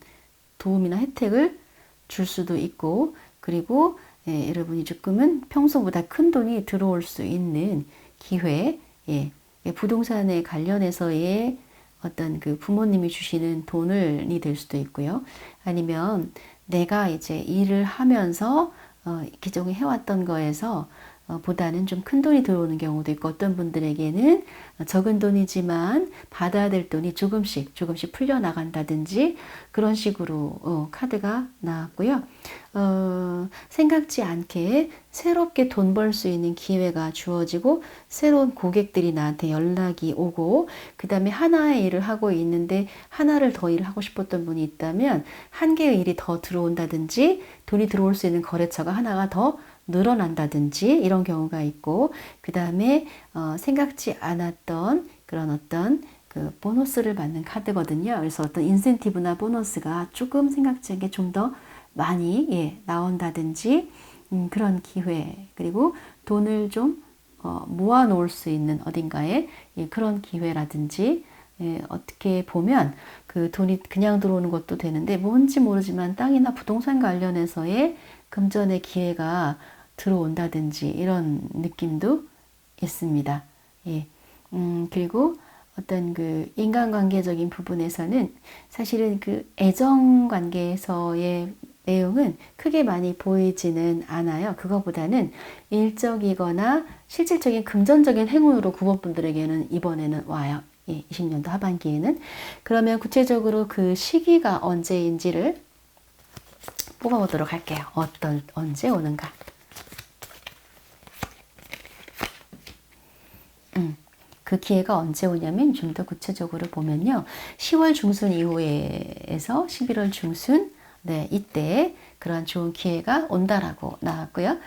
도움이나 혜택을 줄 수도 있고, 그리고 여러분이 조금은 평소보다 큰 돈이 들어올 수 있는 기회, 부동산에 관련해서의 어떤 그 부모님이 주시는 돈이 될 수도 있고요. 아니면 내가 이제 일을 하면서 기존에 해왔던 거에서 보다는 좀 큰 돈이 들어오는 경우도 있고, 어떤 분들에게는 적은 돈이지만 받아야 될 돈이 조금씩 풀려나간다든지 그런 식으로 카드가 나왔고요. 생각지 않게 새롭게 돈 벌 수 있는 기회가 주어지고 새로운 고객들이 나한테 연락이 오고, 그 다음에 하나의 일을 하고 있는데 하나를 더 일을 하고 싶었던 분이 있다면 한 개의 일이 더 들어온다든지 돈이 들어올 수 있는 거래처가 하나가 더 늘어난다든지 이런 경우가 있고, 그 다음에 생각지 않았던 그런 어떤 그 보너스를 받는 카드거든요. 그래서 어떤 인센티브나 보너스가 조금 생각지 않게 좀 더 많이 나온다든지 그런 기회, 그리고 돈을 좀 모아 놓을 수 있는 어딘가에 그런 기회라든지, 어떻게 보면 그 돈이 그냥 들어오는 것도 되는데 뭔지 모르지만 땅이나 부동산 관련해서의 금전의 기회가 들어온다든지 이런 느낌도 있습니다. 그리고 어떤 그 인간관계적인 부분에서는 사실은 그 애정관계에서의 내용은 크게 많이 보이지는 않아요. 그거보다는 일적이거나 실질적인 금전적인 행운으로 9번 분들에게는 이번에는 와요. 20년도 하반기에는. 그러면 구체적으로 그 시기가 언제인지를 뽑아보도록 할게요. 언제 오는가. 그 기회가 언제 오냐면 좀 더 구체적으로 보면요. 10월 중순 이후에서 11월 중순, 이때 그런 좋은 기회가 온다라고 나왔고요.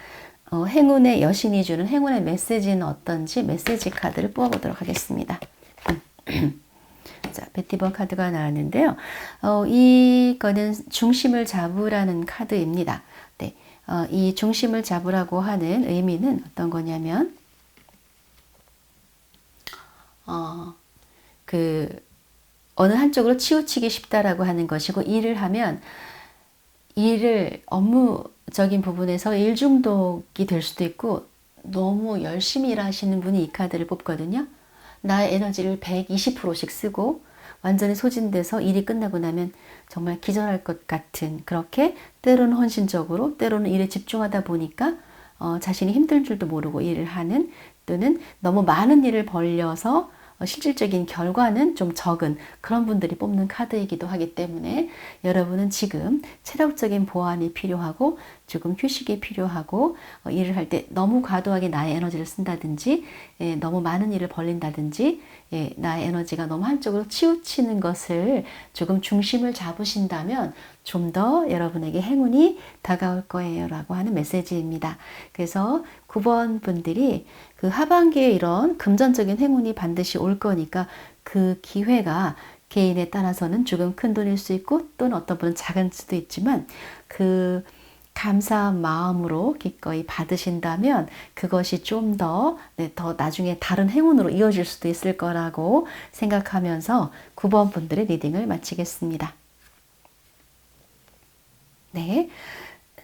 행운의 여신이 주는 행운의 메시지는 어떤지 메시지 카드를 뽑아보도록 하겠습니다. 자, 베티버 카드가 나왔는데요. 이거는 중심을 잡으라는 카드입니다. 네, 이 중심을 잡으라고 하는 의미는 어떤 거냐면, 어느 한쪽으로 치우치기 쉽다라고 하는 것이고, 일을 하면 업무적인 부분에서 일 중독이 될 수도 있고, 너무 열심히 일하시는 분이 이 카드를 뽑거든요. 나의 에너지를 120%씩 쓰고 완전히 소진돼서 일이 끝나고 나면 정말 기절할 것 같은, 그렇게 때로는 헌신적으로 때로는 일에 집중하다 보니까 자신이 힘든 줄도 모르고 일을 하는, 또는 너무 많은 일을 벌려서 실질적인 결과는 좀 적은 그런 분들이 뽑는 카드이기도 하기 때문에, 여러분은 지금 체력적인 보완이 필요하고 조금 휴식이 필요하고, 일을 할 때 너무 과도하게 나의 에너지를 쓴다든지 너무 많은 일을 벌린다든지 나의 에너지가 너무 한쪽으로 치우치는 것을 조금 중심을 잡으신다면 좀 더 여러분에게 행운이 다가올 거예요 라고 하는 메시지입니다. 그래서 9번 분들이 그 하반기에 이런 금전적인 행운이 반드시 올 거니까, 그 기회가 개인에 따라서는 조금 큰 돈일 수 있고 또는 어떤 분은 작은 수도 있지만, 그 감사한 마음으로 기꺼이 받으신다면 그것이 좀 더 나중에 다른 행운으로 이어질 수도 있을 거라고 생각하면서 9번 분들의 리딩을 마치겠습니다. 네.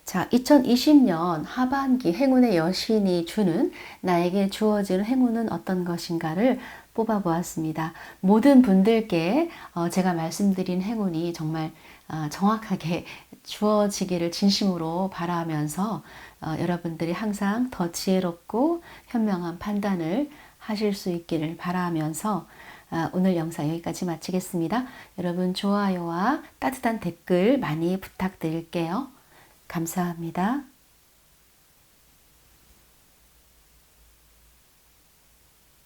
자, 2020년 하반기 행운의 여신이 주는, 나에게 주어지는 행운은 어떤 것인가를 뽑아보았습니다. 모든 분들께 제가 말씀드린 행운이 정말 정확하게 주어지기를 진심으로 바라면서 여러분들이 항상 더 지혜롭고 현명한 판단을 하실 수 있기를 바라면서 오늘 영상 여기까지 마치겠습니다. 여러분 좋아요와 따뜻한 댓글 많이 부탁드릴게요. 감사합니다.